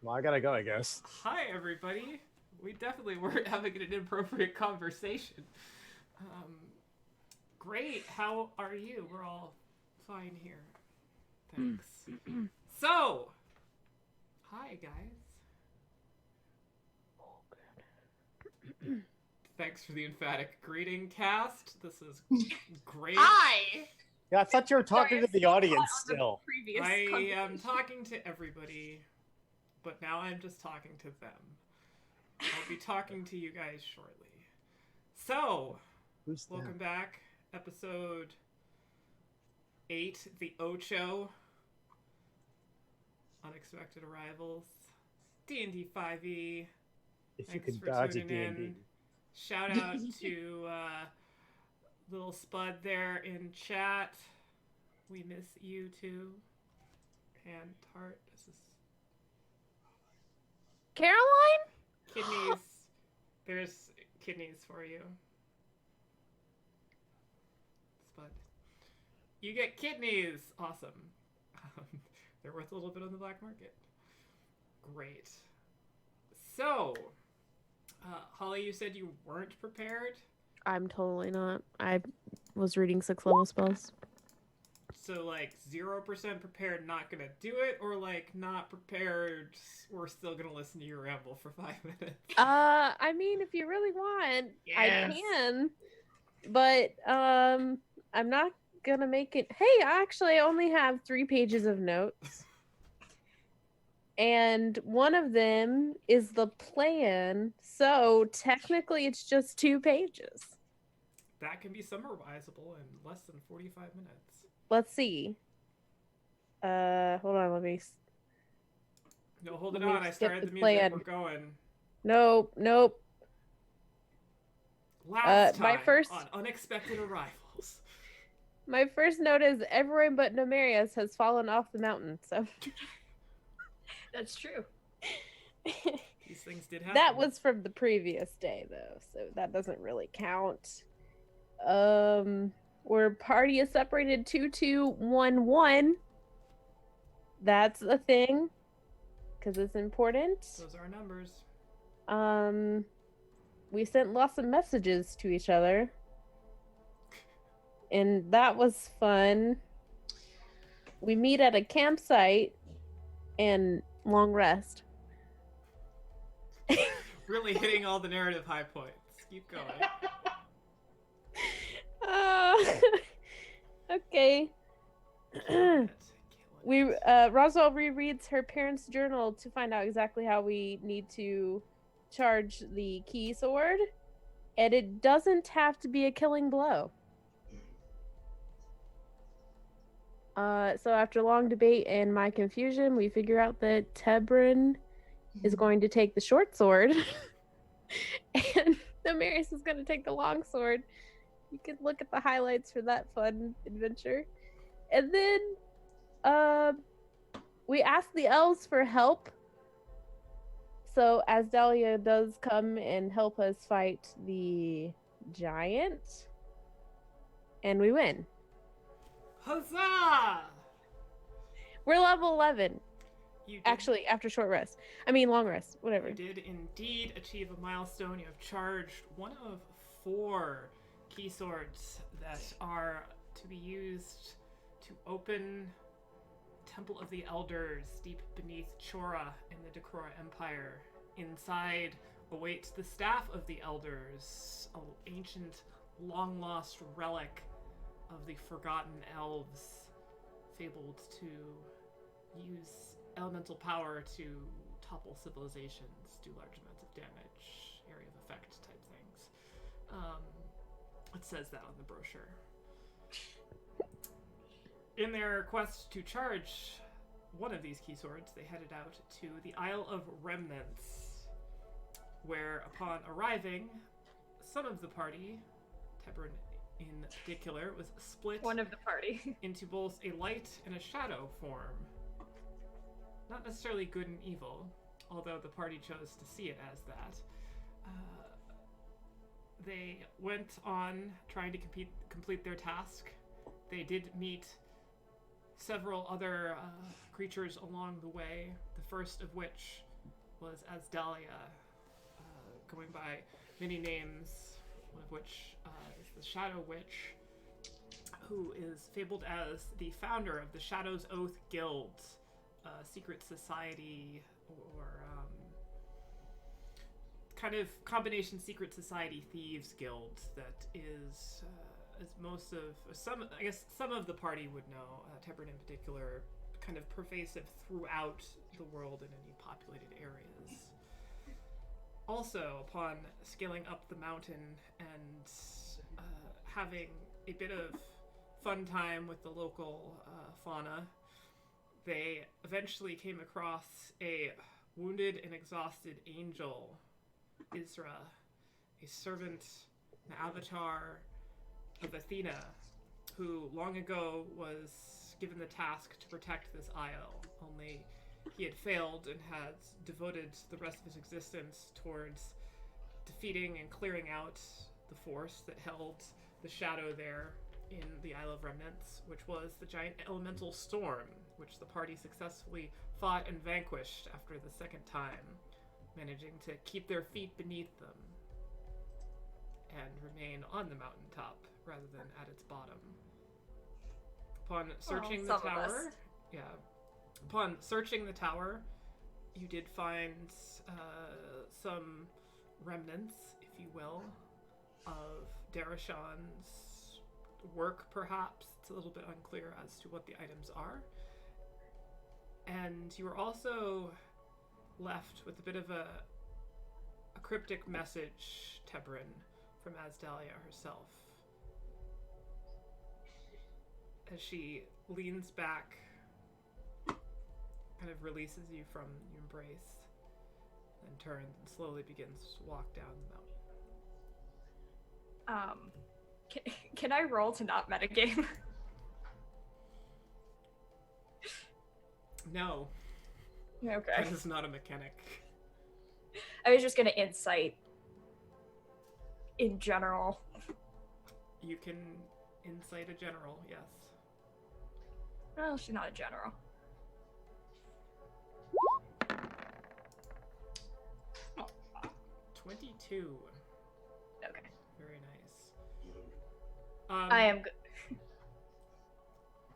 Well, I gotta go, I guess. Hi, everybody. We definitely weren't having an inappropriate conversation. Um, Great. How are you? We're all fine here. Thanks. So, hi, guys. Thanks for the emphatic greeting, cast. This is great. Hi. Yeah, I thought you were talking Sorry, to the audience still. Previous I am conversation. talking to everybody, but now I'm just talking to them. I'll be talking to you guys shortly. So, Who's that? welcome back. Episode 8, the Ocho. Unexpected Arrivals. D&D 5e. If you Thanks could for dodge a tuning D&D. in. Shout out to little Spud there in chat. We miss you too. And Tart, this is Caroline? kidneys. There's kidneys for you. Spud. You get kidneys! Awesome. They're worth a little bit on the black market. Great. So, Holly, you said you weren't prepared? I'm totally not. I was reading 6th level spells. So, like, 0% prepared, not gonna do it, or, like, not prepared, we're still gonna listen to you ramble for 5 minutes? I mean, if you really want, I Yes. can. But, I'm not gonna make it. Hey, I only have 3 pages of notes. And one of them is the plan, so technically it's just 2 pages. That can be summarizable in less than 45 minutes. Let's see. Hold on, let me... No, hold it Let me on, I skip started the the music, plan. we're going. Nope. Last my time first- on Unexpected Arrivals. My first note is everyone but Nemerius has fallen off the mountain, so... That's true. These things did happen. That was from the previous day, though, so that doesn't really count. Where party is separated 2-2-1-1. That's a thing, because it's important. Those are numbers. We sent lots of messages to each other, and that was fun. We meet at a campsite and long rest. Really hitting all the narrative high points. Keep going. Okay. Kill it. Roswell rereads her parents' journal to find out exactly how we need to charge the key sword, and it doesn't have to be a killing blow. So after long debate and my confusion, we figure out that Tebrin is going to take the short sword, and Damaris is going to take the long sword. You can look at the highlights for that fun adventure. And then, we ask the elves for help. So Asdalia does come and help us fight the giant, and we win. Huzzah! We're level 11. You did, Actually, after short rest. I mean, long rest. Whatever. you did indeed achieve a milestone. You have charged one of 4 key swords that are to be used to open Temple of the Elders deep beneath Chora in the Dekrora Empire. Inside awaits the Staff of the Elders, an ancient, long-lost relic of the Forgotten Elves, fabled to use elemental power to topple civilizations, do large amounts of damage, area of effect type things. It says that on the brochure. In their quest to charge one of these key swords, they headed out to the Isle of Remnants, where upon arriving, some of the party, Tebrin in particular, was split One of the party. into both a light and a shadow form. Not necessarily good and evil, although the party chose to see it as that. They went on trying to complete their task. They did meet several other creatures along the way, the first of which was Asdalia, going by many names, one of which is the Shadow Witch, who is fabled as the founder of the Shadow's Oath Guild, a secret society or kind of combination secret society thieves guild that is, as most of some of the party would know, Tebren in particular, kind of pervasive throughout the world in any populated areas. Also, upon scaling up the mountain and having a bit of fun time with the local fauna, they eventually came across a wounded and exhausted angel, Isra, a servant, an avatar of Athena, who long ago was given the task to protect this isle, only he had failed and had devoted the rest of his existence towards defeating and clearing out the force that held the shadow there in the Isle of Remnants, which was the giant elemental storm, which the party successfully fought and vanquished after the second time, managing to keep their feet beneath them and remain on the mountaintop rather than at its bottom. Upon searching the tower, upon searching the tower, you did find some remnants, if you will, of Darashan's work, perhaps. It's a little bit unclear as to what the items are. And you were also left with a bit of a cryptic message, Tebren, from Asdalia herself. As she leans back, kind of releases you from your embrace, then turns and slowly begins to walk down the mountain. Can I roll to not metagame? No. Okay. That is not a mechanic. I was just gonna insight in general. You can incite a general, yes. Well, she's not a general. Oh, 22. Okay. Very nice. I am good.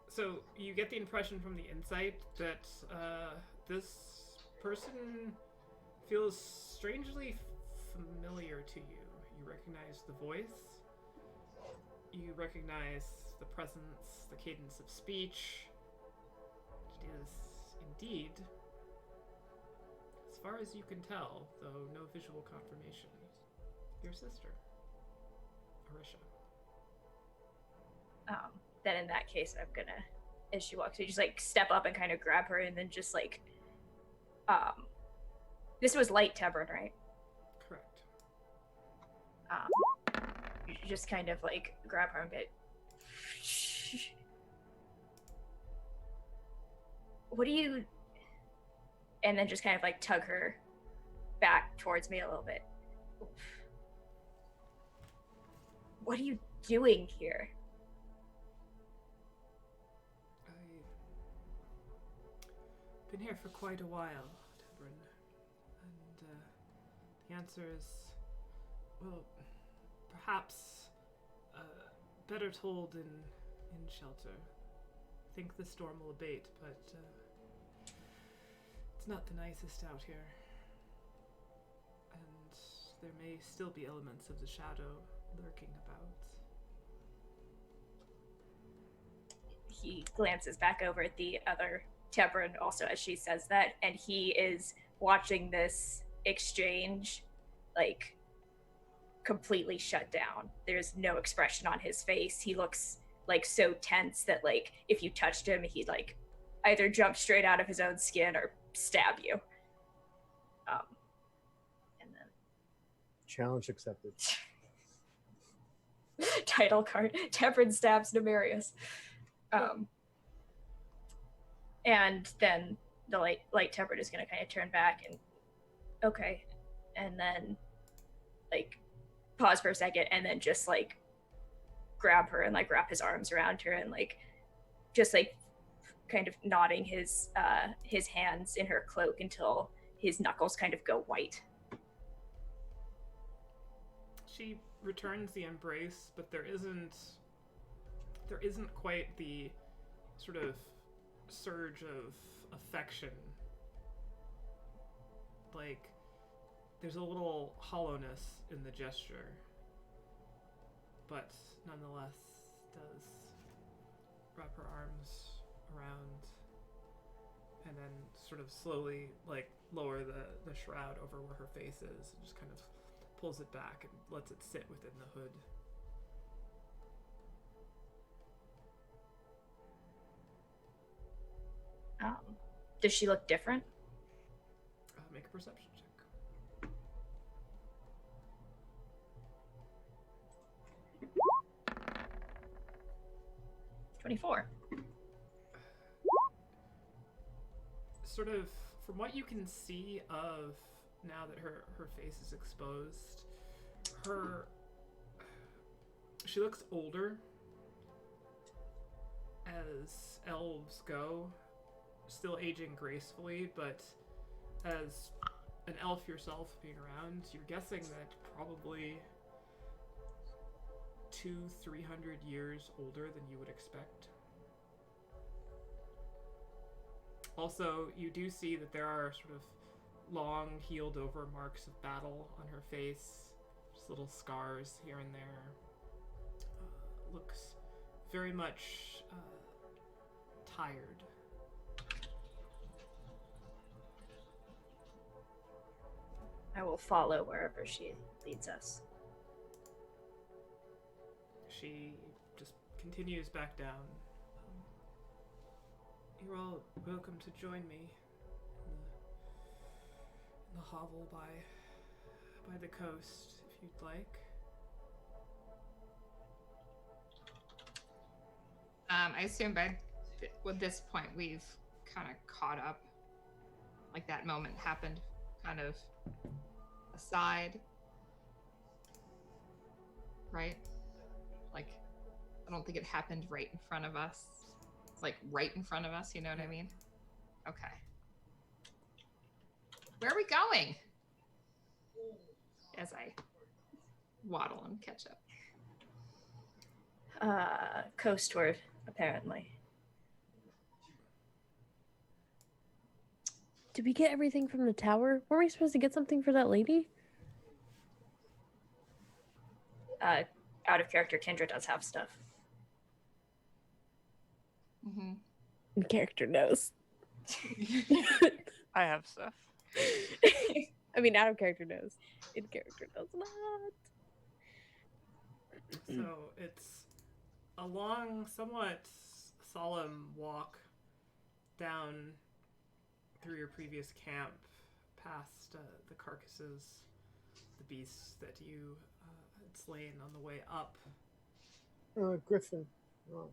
So you get the impression from the insight that this person feels strangely familiar to you. You recognize the voice. You recognize the presence, the cadence of speech. It is indeed, as far as you can tell, though no visual confirmation, your sister, Arisha. Then in that case, I'm gonna, as she walks, just like step up and kind of grab her, and then just like, this was light Tebren, right? Correct. You just kind of like grab her and be, what do you, and then just kind of like tug her back towards me a little bit. What are you doing here? I've been here for quite a while, Tebren, and the answer is, well, perhaps better told in shelter. I think the storm will abate, but it's not the nicest out here, and there may still be elements of the shadow lurking about. He glances back over at the other Tebren also as she says that, and he is watching this exchange like completely shut down. There's no expression on his face. He looks like so tense that like if you touched him, he'd like either jump straight out of his own skin or stab you. And then Challenge accepted. title card: Tebren stabs Nemarius. And then the light Tebren is gonna kind of turn back and okay, and then like pause for a second, and then just like grab her and like wrap his arms around her and like just like kind of knotting his hands in her cloak until his knuckles kind of go white. She returns the embrace, but there isn't quite the sort of surge of affection. Like, there's a little hollowness in the gesture, but nonetheless does wrap her arms around and then sort of slowly, like, lower the shroud over where her face is and just kind of pulls it back and lets it sit within the hood. Does she look different? Make a perception check. 24. Sort of, from what you can see of now that her face is exposed, she looks older as elves go, still aging gracefully, but as an elf yourself being around, you're guessing that probably 200-300 years older than you would expect. Also, you do see that there are sort of long, healed over marks of battle on her face, just little scars here and there. Looks very much tired. I will follow wherever she leads us. She just continues back down. You're all welcome to join me in the hovel by the coast, if you'd like. I assume by this point we've kind of caught up. Like that moment happened kind of aside. Right? Like, I don't think it happened right in front of us. Like right in front of us, you know what I mean? Okay. Where are we going? As I waddle and catch up. Coastward, apparently. Did we get everything from the tower? Weren't we supposed to get something for that lady? Out of character, Kendra does have stuff. Mm-hmm. And character knows. I have stuff. I mean, out of character knows. In character does not. So it's a long, somewhat solemn walk down through your previous camp, past the carcasses, the beasts that you had slain on the way up. Griffin. Oh.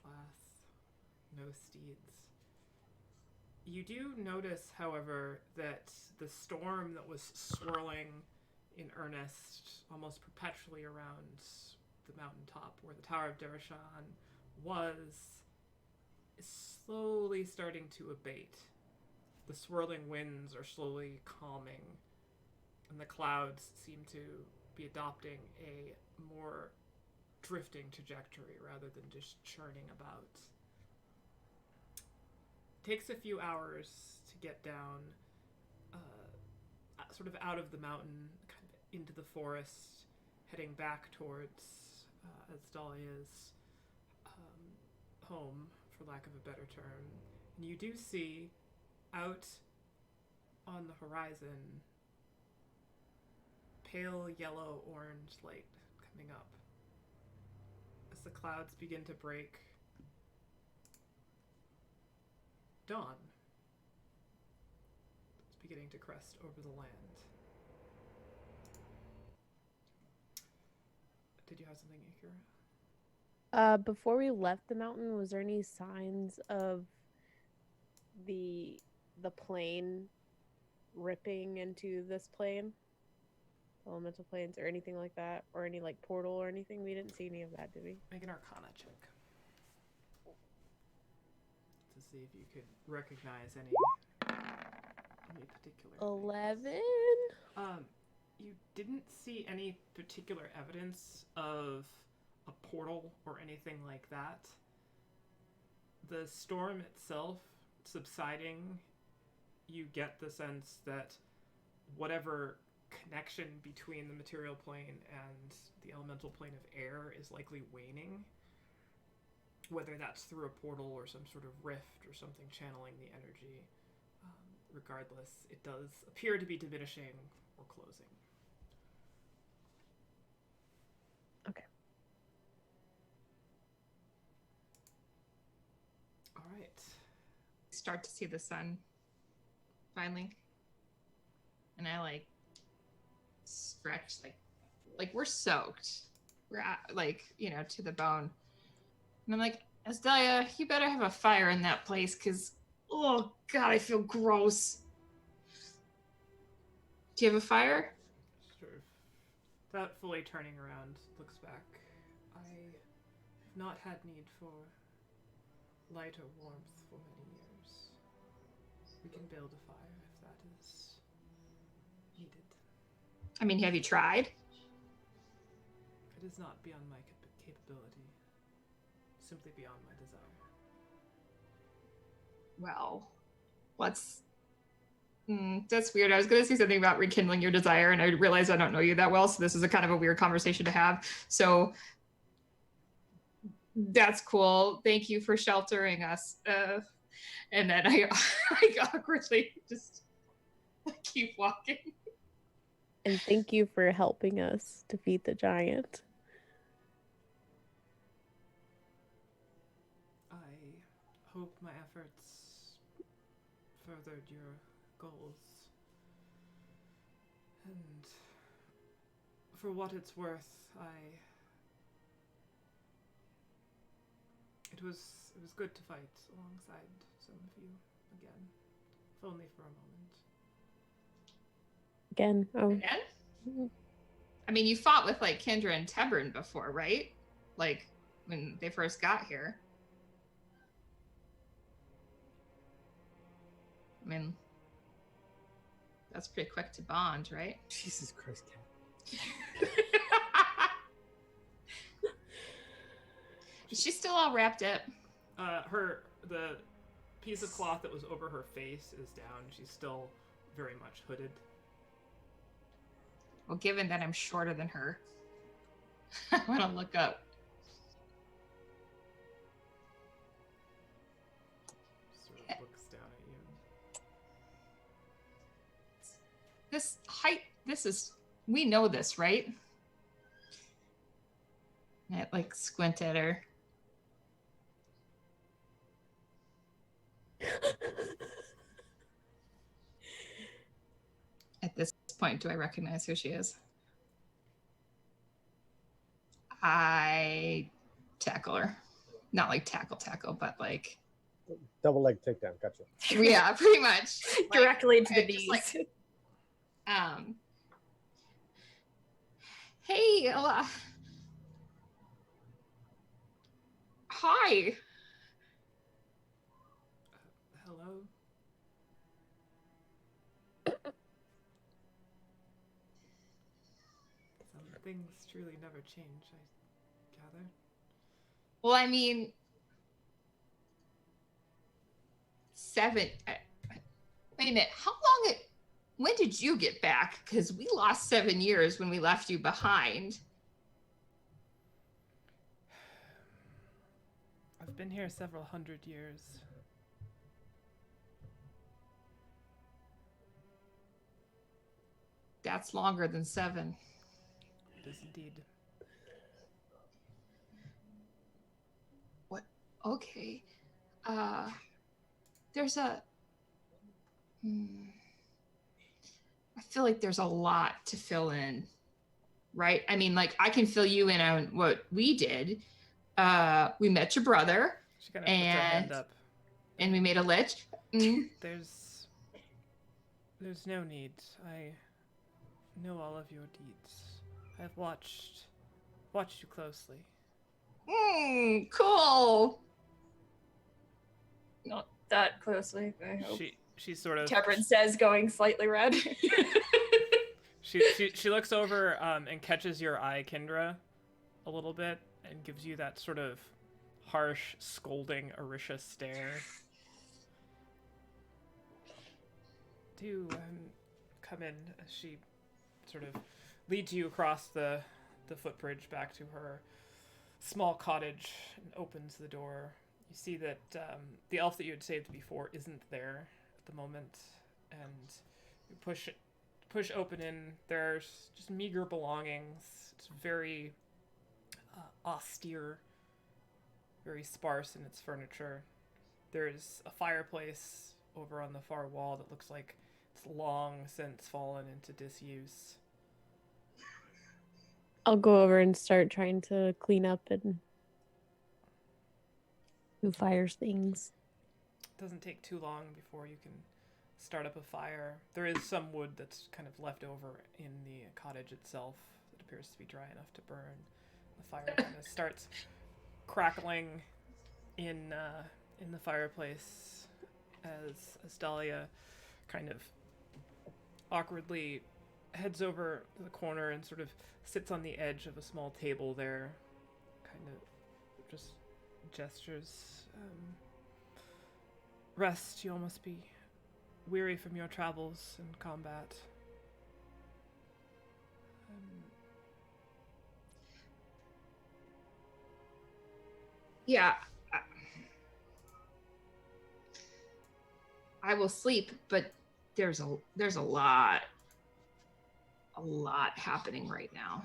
Glass, no steeds. You do notice, however, that the storm that was swirling in earnest almost perpetually around the mountaintop where the Tower of Derashan was is slowly starting to abate. The swirling winds are slowly calming, and the clouds seem to be adopting a more drifting trajectory rather than just churning about. It takes a few hours to get down, sort of out of the mountain, kind of into the forest, heading back towards, as Dahlia's home, for lack of a better term. And you do see out on the horizon pale yellow orange light coming up. As the clouds begin to break, dawn is beginning to crest over the land. Did you have something, Akira? Before we left the mountain, was there any signs of the plane ripping into this plane? Elemental planes or anything like that? Or any like portal or anything? We didn't see any of that, did we? Make an Arcana check. see if you could recognize any particular. 11. You didn't see any particular evidence of a portal or anything like that. The storm itself subsiding, you get the sense that whatever connection between the material plane and the elemental plane of air is likely waning. Whether that's through a portal or some sort of rift or something channeling the energy. Regardless, it does appear to be diminishing or closing. Okay. All right. Start to see the sun finally, and I like stretch like we're soaked. We're at, like, you know, to the bone. And I'm like, Asdelia, you better have a fire in that place, because, oh God, I feel gross. Do you have a fire? Sort of, without fully turning around, looks back. I have not had need for light or warmth for many years. We can build a fire if that is needed. I mean, have you tried? It is not beyond my capability. Simply beyond my desire. Well, that's weird. I was going to say something about rekindling your desire, and I realized I don't know you that well, so this is a kind of a weird conversation to have. So that's cool. Thank you for sheltering us. And then I awkwardly just keep walking. And thank you for helping us defeat the giant. I hope my efforts furthered your goals. And for what it's worth, it was good to fight alongside some of you again, if only for a moment. Again. Oh. Again? I mean, you fought with like Kendra and Tebrin before, right? Like when they first got here. I mean, that's pretty quick to bond, right? Jesus Christ, Cat. Is she still all wrapped up? The piece of cloth that was over her face is down. She's still very much hooded. Well, given that I'm shorter than her, I want to look up. Sort of looks down at you. This height, we know this, right? And I like squint at her. At this point, do I recognize who she is? I tackle her. Not like tackle, but like... Double leg takedown, gotcha. Yeah, pretty much. Directly into the just knees. Hey, hi. Hello? Some things truly never change, I gather. Well, I mean, 7. Wait a minute. When did you get back? Because we lost 7 years when we left you behind. I've been here several hundred years. That's longer than 7. It is indeed. What? Okay. There's a... I feel like there's a lot to fill in, right? I mean, like, I can fill you in on what we did. We met your brother. She kind of puts her hand up. And we made a lich. There's no need. I know all of your deeds. I've watched you closely. Cool. Not that closely, I hope. She sort of Tebrin says, going slightly red. she looks over and catches your eye, Kendra, a little bit, and gives you that sort of harsh, scolding Orisha stare. Do come in as she sort of leads you across the footbridge back to her small cottage and opens the door. You see that the elf that you had saved before isn't there at the moment, and you push open in. There's just meager belongings. It's very austere, very sparse in its furniture. There's a fireplace over on the far wall that looks like it's long since fallen into disuse. I'll go over and start trying to clean up and who fires things. It doesn't take too long before you can start up a fire. There is some wood that's kind of left over in the cottage itself that appears to be dry enough to burn. The fire kind of starts crackling in the fireplace as Dahlia kind of awkwardly heads over to the corner and sort of sits on the edge of a small table there, kind of just gestures. Rest, you all must be weary from your travels and combat. Yeah. I will sleep, but there's a lot happening right now.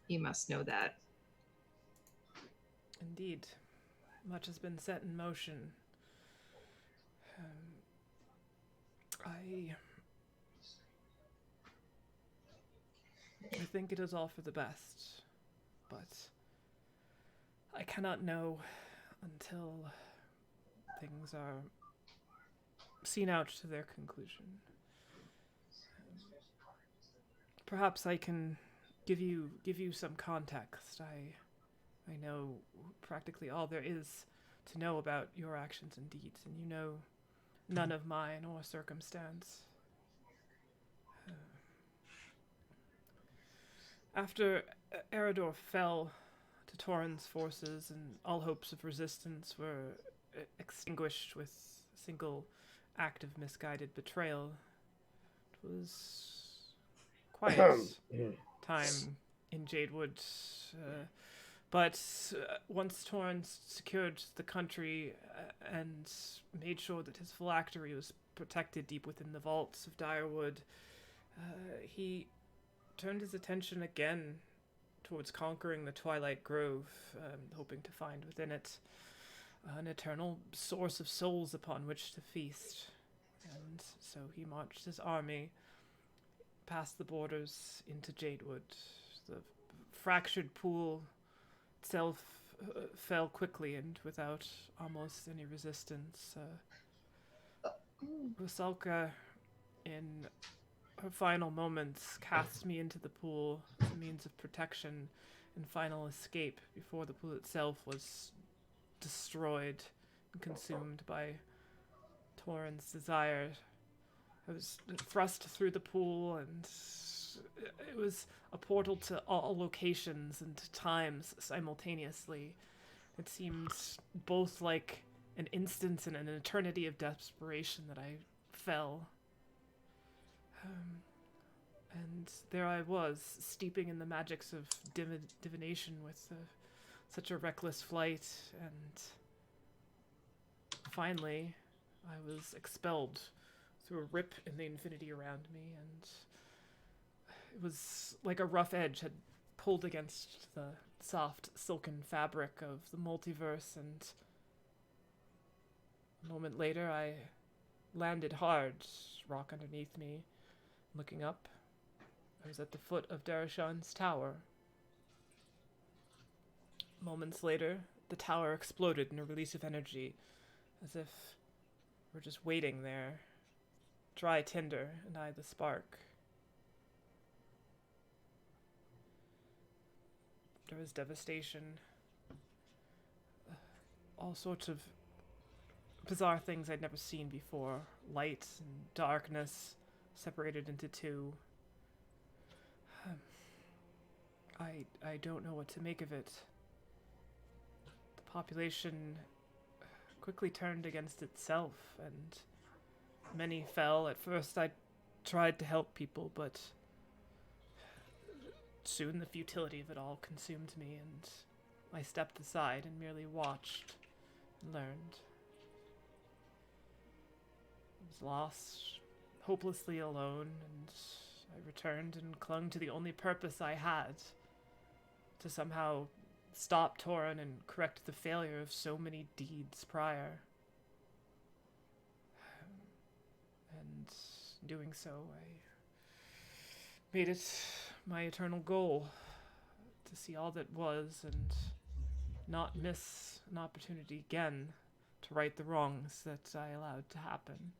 You must know that. Indeed. Much has been set in motion. I think it is all for the best, but I cannot know until things are seen out to their conclusion. Perhaps I can give you some context. I know practically all there is to know about your actions and deeds, and you know none of mine or circumstance. After Eredor fell to Torin's forces and all hopes of resistance were extinguished with a single act of misguided betrayal, it was quiet time in Jadewood. But once Torin secured the country and made sure that his phylactery was protected deep within the vaults of Direwood, he turned his attention again towards conquering the Twilight Grove, hoping to find within it an eternal source of souls upon which to feast. And so he marched his army past the borders into Jadewood. The fractured pool itself fell quickly and without almost any resistance. Rusalka, in her final moments, cast me into the pool as a means of protection and final escape before the pool itself was destroyed and consumed by Torin's desire. I was thrust through the pool, and it was a portal to all locations and times simultaneously. It seemed both like an instant and an eternity of desperation that I fell. And there I was, steeping in the magics of divination with such a reckless flight, and finally I was expelled through a rip in the infinity around me, and it was like a rough edge had pulled against the soft silken fabric of the multiverse, and a moment later I landed hard, rock underneath me. Looking up, I was at the foot of Darashan's tower. Moments later, the tower exploded in a release of energy, as if we're just waiting there, dry tinder, and I the spark. There was devastation. All sorts of bizarre things I'd never seen before. Light and darkness separated into two. I don't know what to make of it. The population quickly turned against itself, and many fell. At first I tried to help people, but soon the futility of it all consumed me, and I stepped aside and merely watched and learned. I was lost, hopelessly alone, and I returned and clung to the only purpose I had, to somehow stop Torin and correct the failure of so many deeds prior. And doing so, I made it my eternal goal to see all that was and not miss an opportunity again to right the wrongs that I allowed to happen.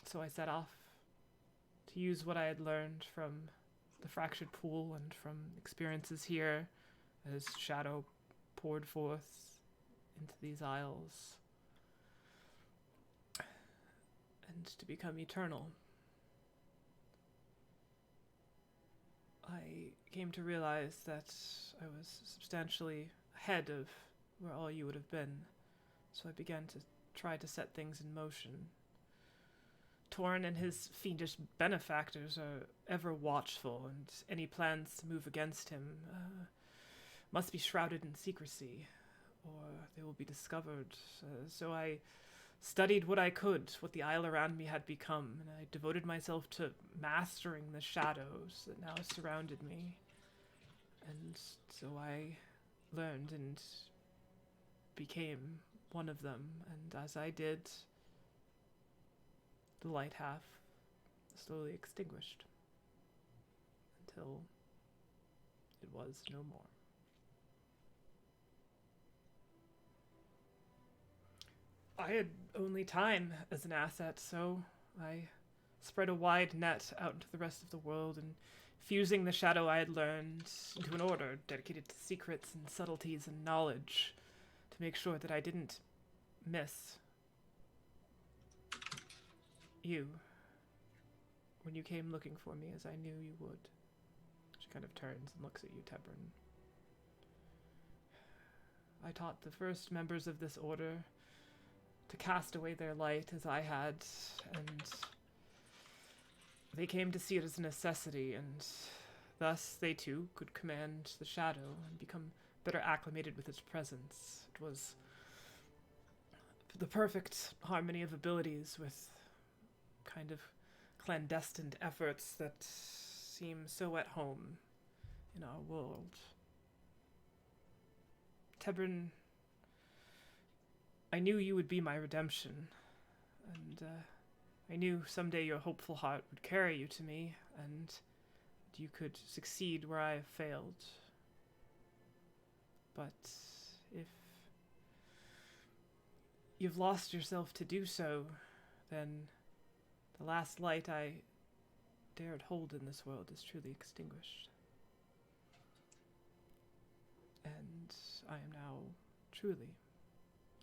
So I set off to use what I had learned from the fractured pool and from experiences here as shadow poured forth into these isles, and to become eternal. I came to realize that I was substantially ahead of where all you would have been, so I began to try to set things in motion. Torn and his fiendish benefactors are ever watchful, and any plans to move against him must be shrouded in secrecy, or they will be discovered. So I studied what I could, what the isle around me had become, and I devoted myself to mastering the shadows that now surrounded me. And so I learned and became one of them, and as I did, the light half slowly extinguished until it was no more. I had only time as an asset, so I spread a wide net out into the rest of the world, and fusing the shadow I had learned into an order dedicated to secrets and subtleties and knowledge to make sure that I didn't miss you when you came looking for me, as I knew you would. She kind of turns and looks at you, Tebrin. I taught the first members of this order to cast away their light as I had, and they came to see it as a necessity, and thus they too could command the shadow and become better acclimated with its presence. It was the perfect harmony of abilities with kind of clandestine efforts that seem so at home in our world. Tebrin, I knew you would be my redemption, and I knew someday your hopeful heart would carry you to me, and you could succeed where I have failed. But if you've lost yourself to do so, then the last light I dared hold in this world is truly extinguished. And I am now truly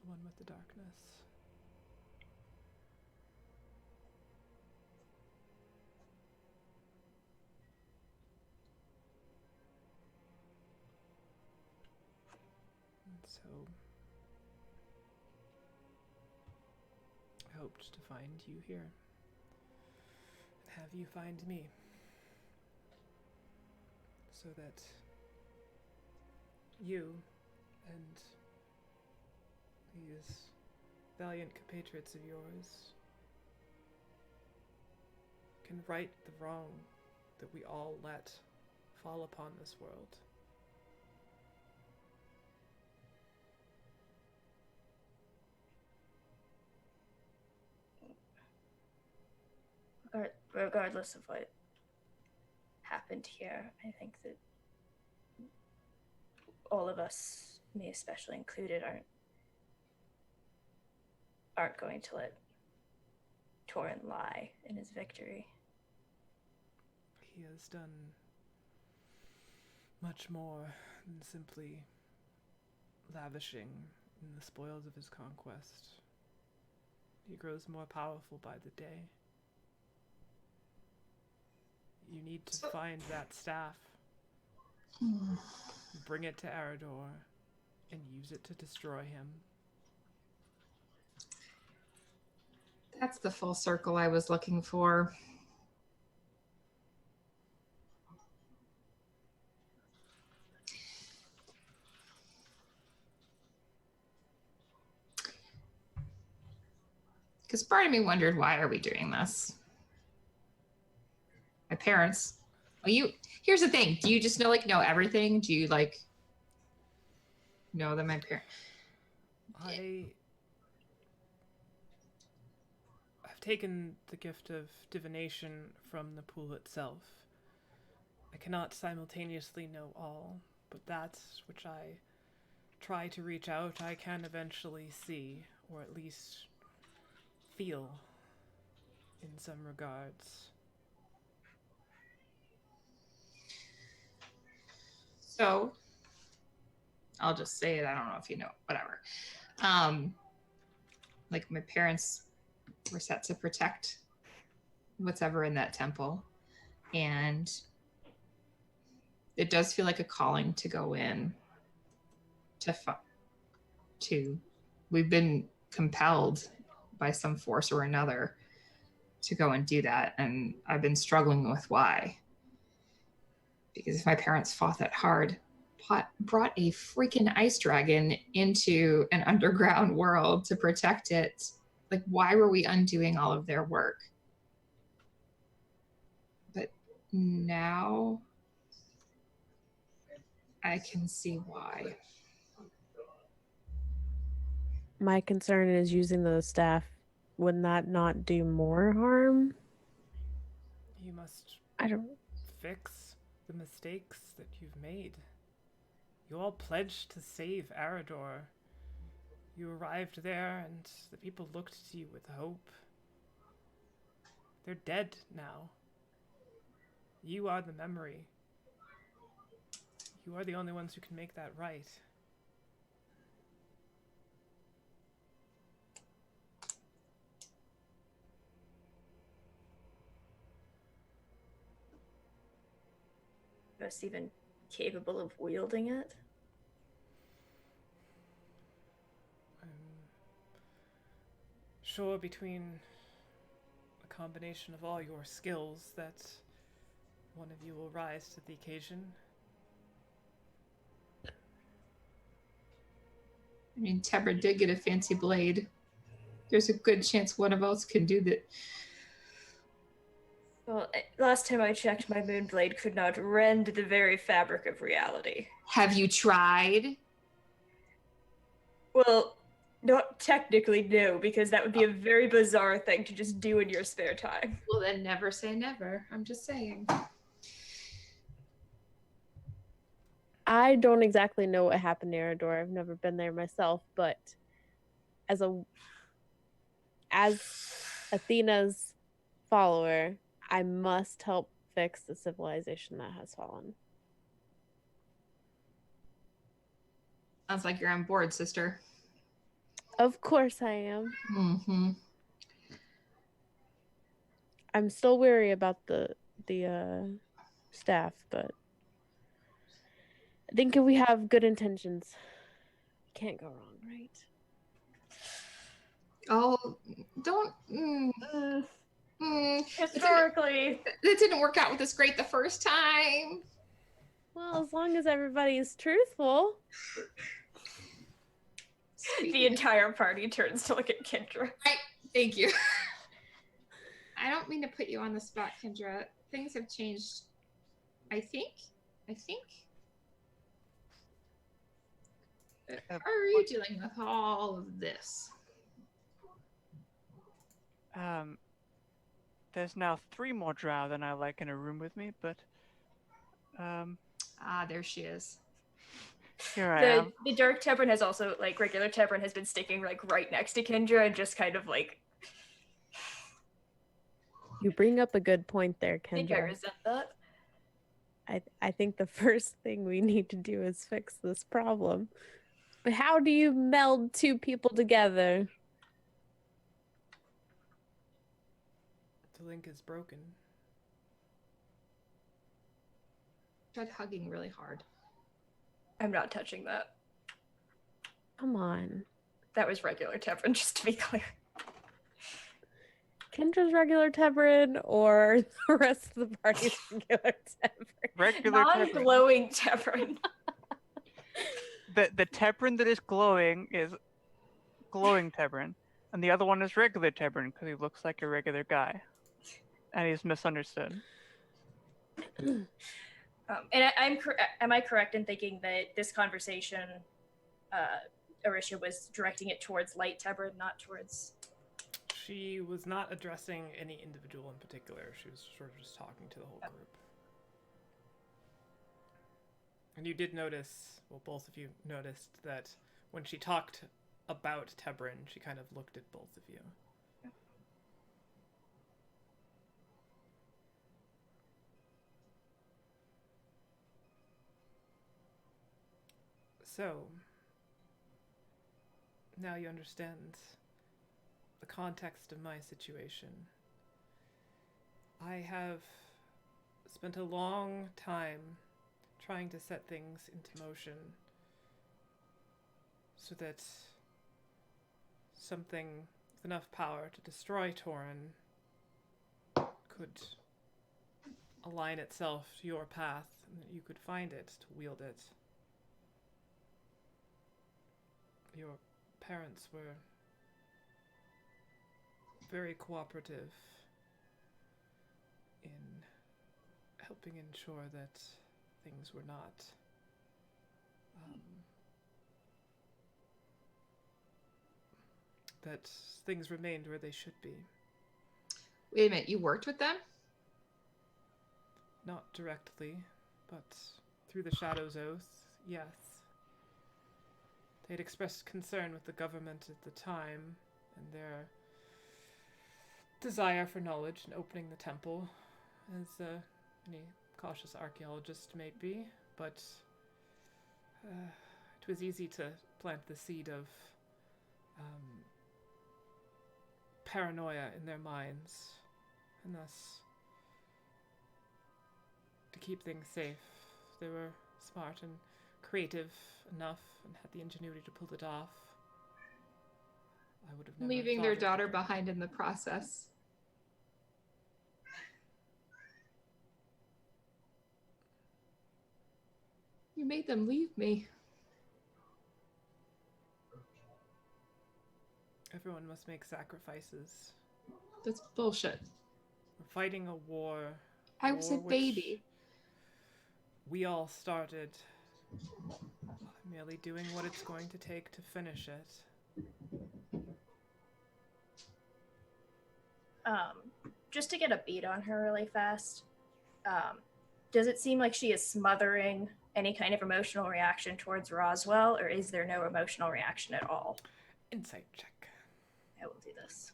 one with the darkness. And so I hoped to find you here. Have you find me, so that you and these valiant compatriots of yours can right the wrong that we all let fall upon this world. Regardless of what happened here, I think that all of us, me especially included, aren't going to let Torin lie in his victory. He has done much more than simply lavishing in the spoils of his conquest. He grows more powerful by the day. You need to find that staff, bring it to Arador, and use it to destroy him. That's the full circle I was looking for. Because part of me wondered, why are we doing this? My parents. Well, here's the thing. Do you just know everything? Do you know that my parents? I've taken the gift of divination from the pool itself. I cannot simultaneously know all, but that which I try to reach out, I can eventually see, or at least feel in some regards. So, I'll just say it. I don't know if you know, whatever. My parents were set to protect what's ever in that temple. And it does feel like a calling to go in we've been compelled by some force or another to go and do that. And I've been struggling with why. Because if my parents fought that hard, brought a freaking ice dragon into an underground world to protect it, why were we undoing all of their work? But now I can see why. My concern is using the staff. Wouldn't that not do more harm? You must fix the mistakes that you've made. You all pledged to save Arador. You arrived there and the people looked to you with hope. They're dead now. You are the memory. You are the only ones who can make that right. Us even capable of wielding it? Sure, between a combination of all your skills, that one of you will rise to the occasion. I mean, Tebra did get a fancy blade. There's a good chance one of us can do that. Well, last time I checked, my moonblade could not rend the very fabric of reality. Have you tried? Well, not technically, no, because that would be a very bizarre thing to just do in your spare time. Well, then never say never. I'm just saying. I don't exactly know what happened to Arador. I've never been there myself, but as Athena's follower, I must help fix the civilization that has fallen. Sounds like you're on board, sister. Of course I am. Mm-hmm. I'm still wary about the staff, but I think if we have good intentions, we can't go wrong, right? Oh, don't. Historically, That didn't work out with us great the first time. Well, as long as everybody is truthful. the entire party turns to look at Kendra. Thank you. I don't mean to put you on the spot, Kendra. Things have changed. I think. How are you dealing with all of this? There's now 3 more drow than I like in a room with me, but There she is. Here I am. The dark Tebran has also, regular Tebran has been sticking, right next to Kendra and just kind of, You bring up a good point there, Kendra. I think I resent that. I think the first thing we need to do is fix this problem. But how do you meld two people together? The link is broken. Tried hugging really hard. I'm not touching that. Come on. That was regular Tevrin, just to be clear. Kendra's regular Tebrin or the rest of the party's regular Tebrin? Regular Tebrin. Non-glowing Tevrin. The Tebrin that is glowing Tebrin, and the other one is regular Tebrin because he looks like a regular guy, and he's misunderstood. And am I correct in thinking that this conversation, Arisha was directing it towards Light Tebrin, not towards... She was not addressing any individual in particular. She was sort of just talking to the whole group. And you did notice, well, both of you noticed that when she talked about Tebrin, she kind of looked at both of you. So, now you understand the context of my situation. I have spent a long time trying to set things into motion so that something with enough power to destroy Torin could align itself to your path and that you could find it to wield it. Your parents were very cooperative in helping ensure that things were not that things remained where they should be. Wait a minute, you worked with them? Not directly, but through the Shadow's Oath, yes. They had expressed concern with the government at the time and their desire for knowledge and opening the temple, as any cautious archaeologist may be, but it was easy to plant the seed of paranoia in their minds, and thus, to keep things safe, they were smart and creative enough and had the ingenuity to pull it off. I would have never Leaving their daughter behind in the process. You made them leave me. Everyone must make sacrifices. That's bullshit. We're fighting a war. I was a baby. We all started. I'm merely doing what it's going to take to finish it. Just to get a beat on her really fast, does it seem like she is smothering any kind of emotional reaction towards Roswell, or is there no emotional reaction at all? Insight check. I will do this.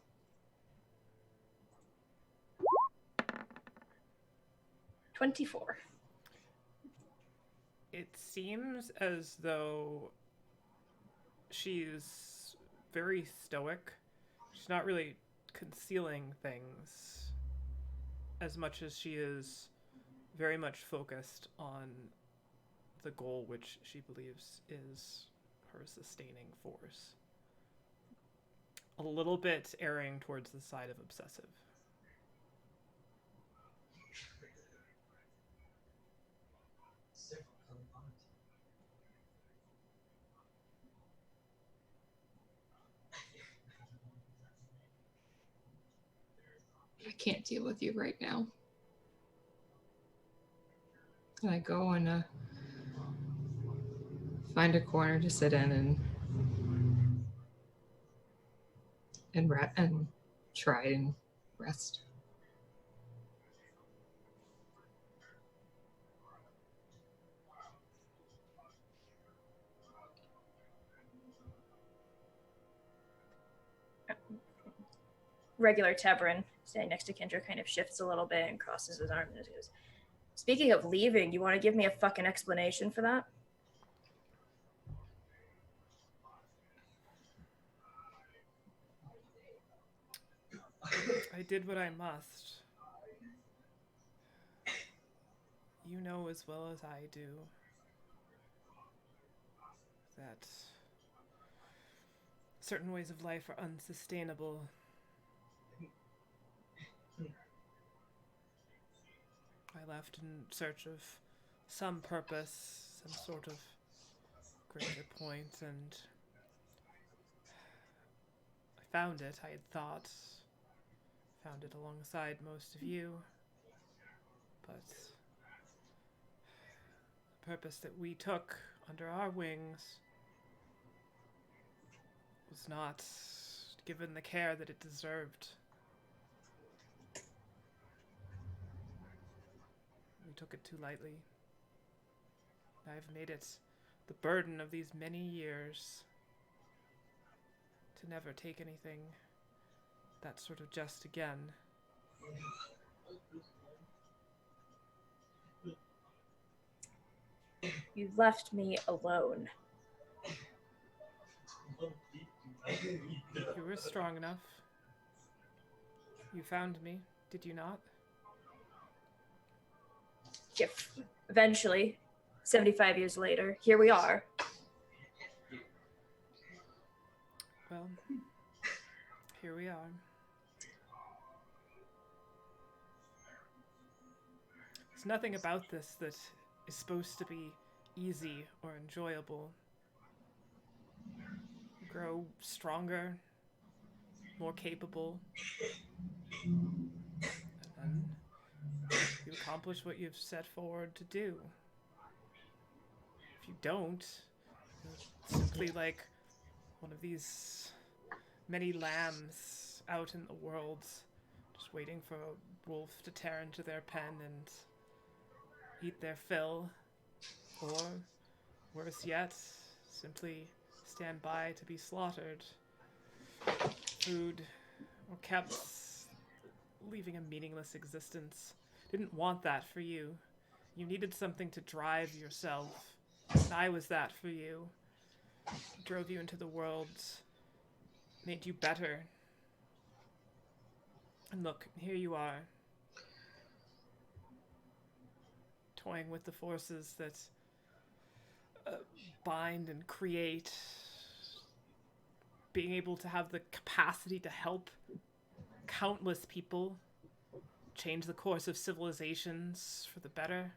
$24. It seems as though she's very stoic. She's not really concealing things as much as she is very much focused on the goal which she believes is her sustaining force. A little bit erring towards the side of obsessive. I can't deal with you right now. And I go and find a corner to sit in and try and rest. Regular Tebrin, standing next to Kendra, kind of shifts a little bit and crosses his arms and goes, "Speaking of leaving, you want to give me a fucking explanation for that?" I did what I must. You know as well as I do that certain ways of life are unsustainable. I left in search of some purpose, some sort of greater point, and I found it, I had thought. Found it alongside most of you. But the purpose that we took under our wings was not given the care that it deserved. We took it too lightly. I've made it the burden of these many years to never take anything that sort of just again. You left me alone. You were strong enough. You found me, did you not? If eventually, 75 years later, here we are. Well, here we are. There's nothing about this that is supposed to be easy or enjoyable. You grow stronger, more capable, and then you accomplish what you've set forward to do. If you don't, you're simply like one of these many lambs out in the world, just waiting for a wolf to tear into their pen and eat their fill, or worse yet, simply stand by to be slaughtered. Food or kept, leaving a meaningless existence. Didn't want that for you. You needed something to drive yourself, and I was that for you. Drove you into the world, made you better. And look, here you are, toying with the forces that bind and create, being able to have the capacity to help countless people change the course of civilizations for the better?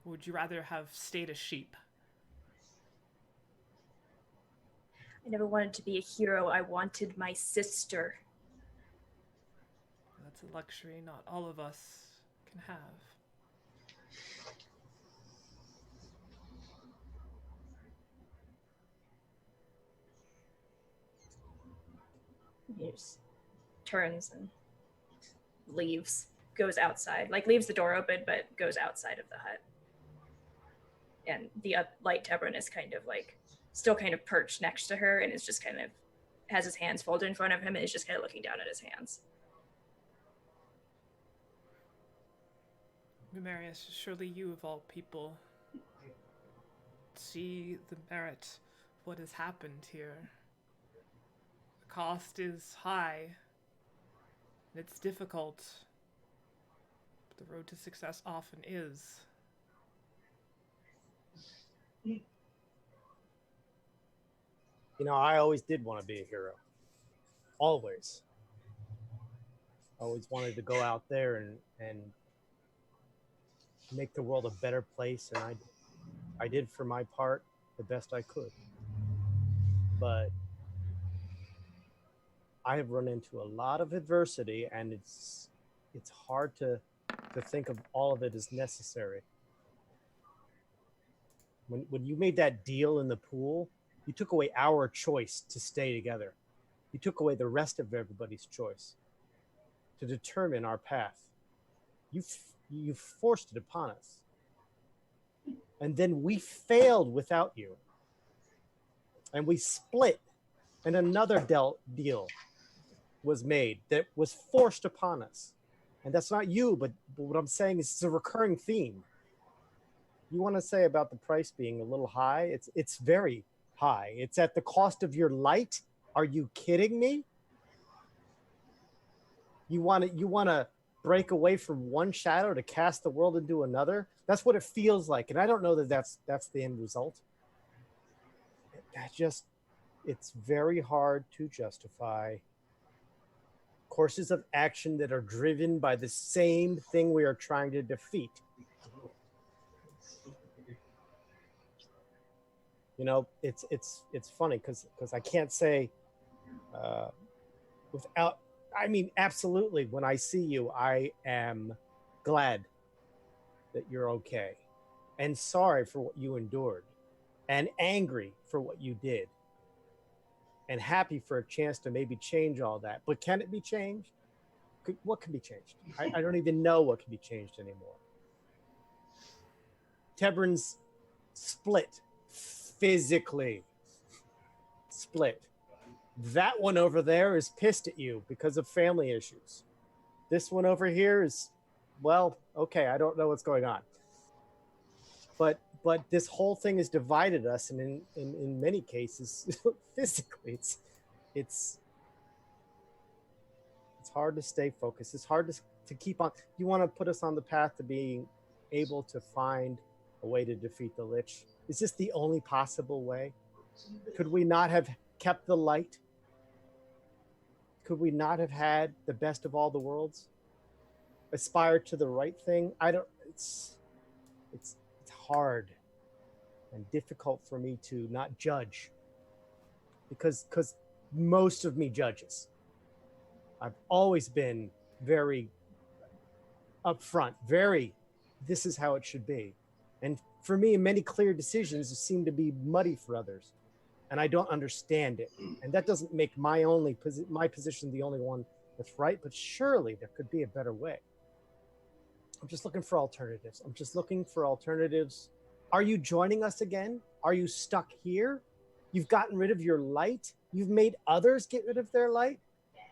Or would you rather have stayed a sheep? I never wanted to be a hero. I wanted my sister. That's a luxury not all of us can have. He just turns and leaves, goes outside, like leaves the door open, but goes outside of the hut. And the light Tebron is kind of like still kind of perched next to her and is just kind of has his hands folded in front of him and is just kind of looking down at his hands. Marius, surely you of all people see the merit of what has happened here. The cost is high, and it's difficult, but the road to success often is. You know, I always did want to be a hero. Always. Always wanted to go out there and make the world a better place, and I did for my part the best I could. But I have run into a lot of adversity, and it's hard to think of all of it as necessary. When you made that deal in the pool, you took away our choice to stay together. You took away the rest of everybody's choice to determine our path. You forced it upon us. And then we failed without you. And we split, and another deal was made that was forced upon us. And that's not you, but what I'm saying is it's a recurring theme. You want to say about the price being a little high? It's very high. It's at the cost of your light. Are you kidding me? You want to break away from one shadow to cast the world into another. That's what it feels like, and I don't know that that's the end result. It's very hard to justify courses of action that are driven by the same thing we are trying to defeat. You know, it's funny because I can't say without. I mean, absolutely. When I see you, I am glad that you're okay, and sorry for what you endured, and angry for what you did, and happy for a chance to maybe change all that. But can it be changed? What can be changed? I don't even know what can be changed anymore. Tebren's split, physically split. That one over there is pissed at you because of family issues. This one over here is, well, okay, I don't know what's going on. But this whole thing has divided us, and in many cases, physically, it's hard to stay focused. It's hard to keep on. You want to put us on the path to being able to find a way to defeat the Lich. Is this the only possible way? Could we not have kept the light? Could we not have had the best of all the worlds? Aspire to the right thing? It's hard and difficult for me to not judge because most of me judges. I've always been very upfront, this is how it should be. And for me, many clear decisions seem to be muddy for others, and I don't understand it. And that doesn't make my position the only one that's right, but surely there could be a better way. I'm just looking for alternatives. Are you joining us again? Are you stuck here? You've gotten rid of your light? You've made others get rid of their light?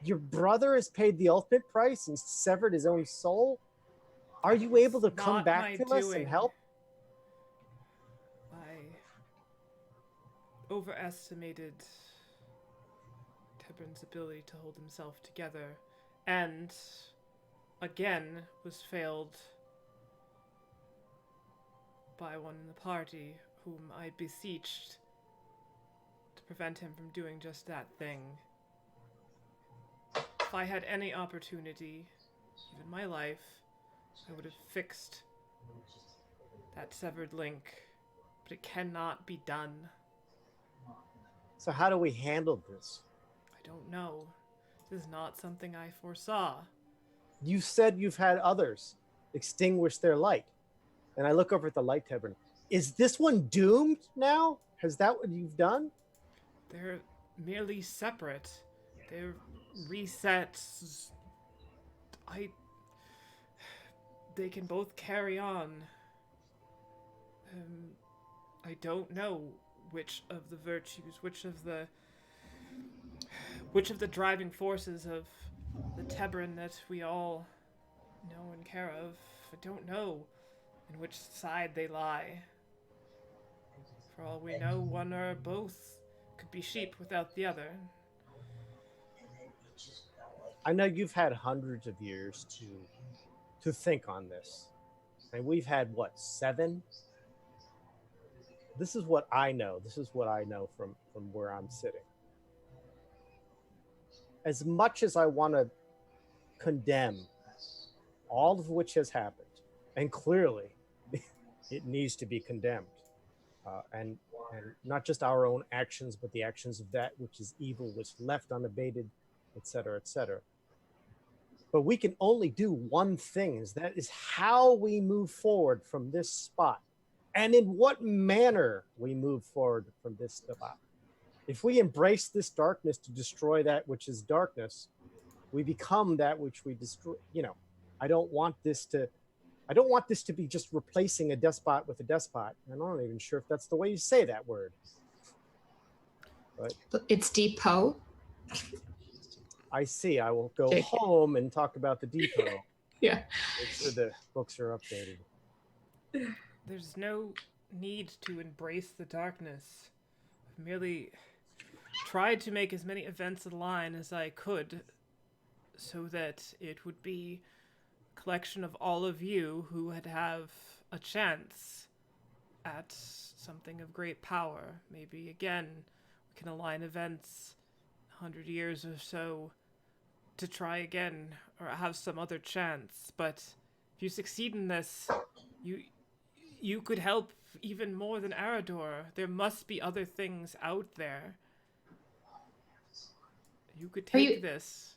Your brother has paid the ultimate price and severed his own soul? Are you able to come back to us and help? I overestimated Tebren's ability to hold himself together, and again was failed by one in the party whom I beseeched to prevent him from doing just that thing. If I had any opportunity, even my life, I would have fixed that severed link, but it cannot be done. So how do we handle this? I don't know. This is not something I foresaw. You said you've had others extinguish their light. And I look over at the light, Tebren. Is this one doomed now? Is that what you've done? They're merely separate. They're resets. They can both carry on. I don't know which of the virtues, which of the driving forces of the Tebren that we all know and care of. I don't know in which side they lie. For all we know, one or both could be sheep without the other. I know you've had hundreds of years to think on this. And we've had, 7? This is what I know. This is what I know from where I'm sitting. As much as I want to condemn all of which has happened, and clearly it needs to be condemned, and not just our own actions, but the actions of that which is evil, which left unabated, etc., etc. But we can only do one thing, is that is how we move forward from this spot, and in what manner we move forward from this spot. If we embrace this darkness to destroy that which is darkness, we become that which we destroy. I don't want this to be just replacing a despot with a despot. I'm not even sure if that's the way you say that word. But it's depot. I see. I will go home and talk about the depot. Yeah. Make sure the books are updated. There's no need to embrace the darkness. I've merely tried to make as many events align as I could so that it would be a collection of all of you who would have a chance at something of great power. Maybe again, we can align events 100 years or so to try again or have some other chance. But if you succeed in this, you could help even more than Arador. There must be other things out there. You could take this.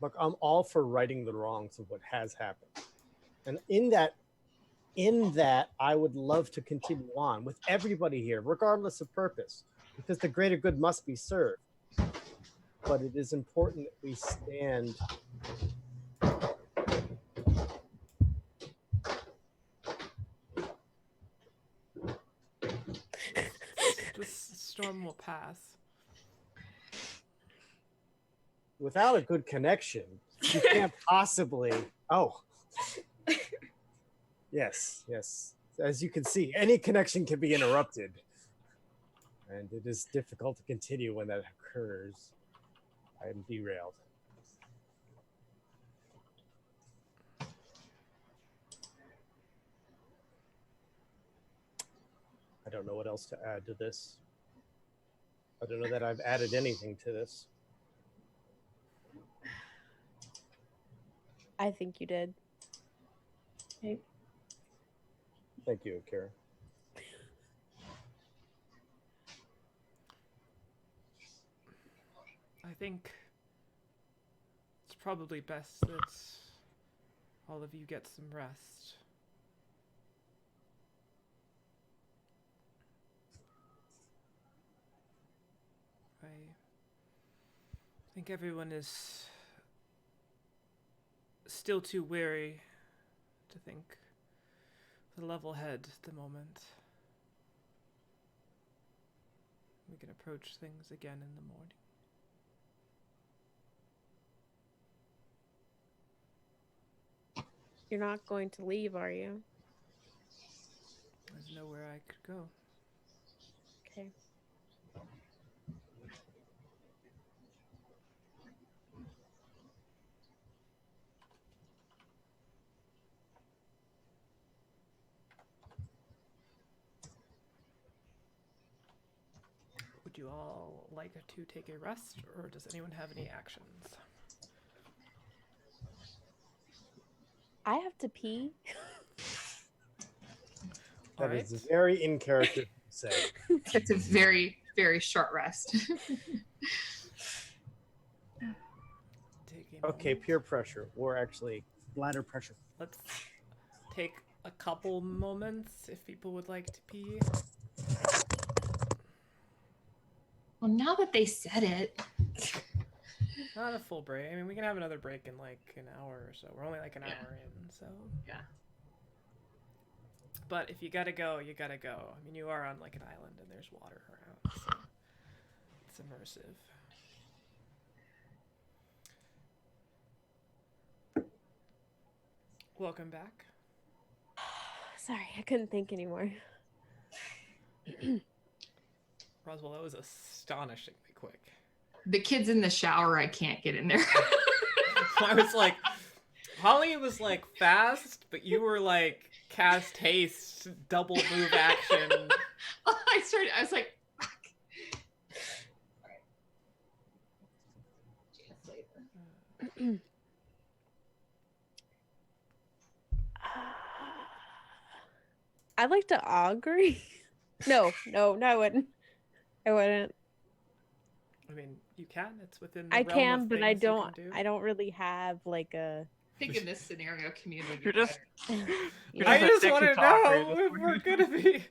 Look, I'm all for righting the wrongs of what has happened. And in that, I would love to continue on with everybody here, regardless of purpose, because the greater good must be served. But it is important that we stand This storm will pass. without a good connection. You can't possibly. Oh, yes. As you can see, any connection can be interrupted, and it is difficult to continue when that occurs. I am derailed. I don't know what else to add to this. I don't know that I've added anything to this. I think you did. Okay. Thank you, Kara. I think it's probably best that all of you get some rest. I think everyone is still too weary to think with a level head at the moment. We can approach things again in the morning. You're not going to leave, are you? There's nowhere I could go. Okay. Would you all like to take a rest, or does anyone have any actions? I have to pee. That Alright. is very in character to say. It's a very, very short rest. Take a Okay, moment. peer pressure, or actually bladder pressure. Let's take a couple moments if people would like to pee. Well, now that they said it, Not a full break. I mean, we can have another break in like an hour or so. We're only like an Yeah. hour in, so. Yeah. But if you gotta go, you gotta go. I mean, you are on like an island and there's water around, so it's immersive. Welcome back. Sorry, I couldn't think anymore. Roswell, that was astonishingly quick. the kid's in the shower. I can't get in there. I was like, Holly was like fast, but you were like cast haste, double move action. I was like, fuck. All right. Chance later. I'd like to augury. No, I wouldn't. I wouldn't. I mean, you can. It's within the I realm can, of but I things you don't. can do. I don't really have like a. I think in this scenario, community. You're just- Yeah. I just addicted want to to augury know at this if point. we're gonna be.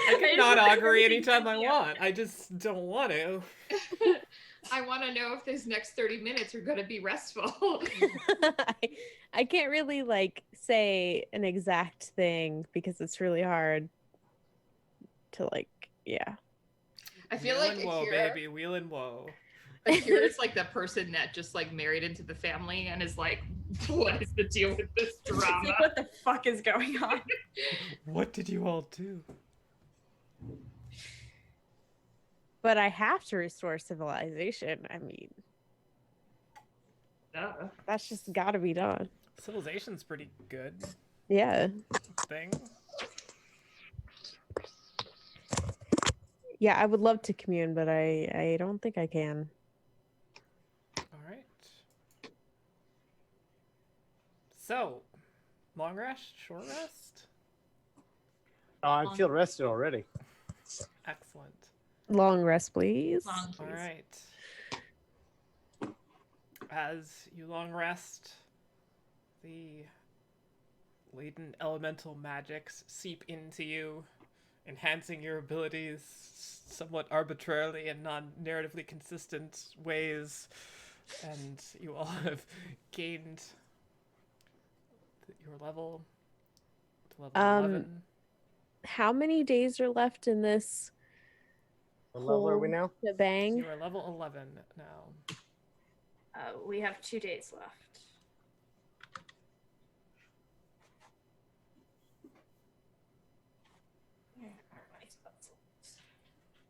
I can not augury anytime I want. I just don't want to. I want to know if these next 30 minutes are going to be restful. I can't really like say an exact thing because it's really hard to like. Yeah. I feel Wheel like and woe, Akira, baby, wheel and woe. Akira is like the person that just like married into the family and is like, what is the deal with this It's drama? like, what the fuck is going on? What did you all do? But I have to restore civilization. I mean, That's just gotta be done. Civilization's pretty good Yeah. thing. Yeah, I would love to commune, but I don't think I can. All right. So, long rest, short rest? Oh, I feel rested already. Excellent. Long rest, please. Long, All please. right. As you long rest, the latent elemental magics seep into you, enhancing your abilities somewhat arbitrarily and non-narratively consistent ways, and you all have gained your level to level 11. How many days are left in this What level are we whole now? shebang? You are level 11 now. We have 2 days left.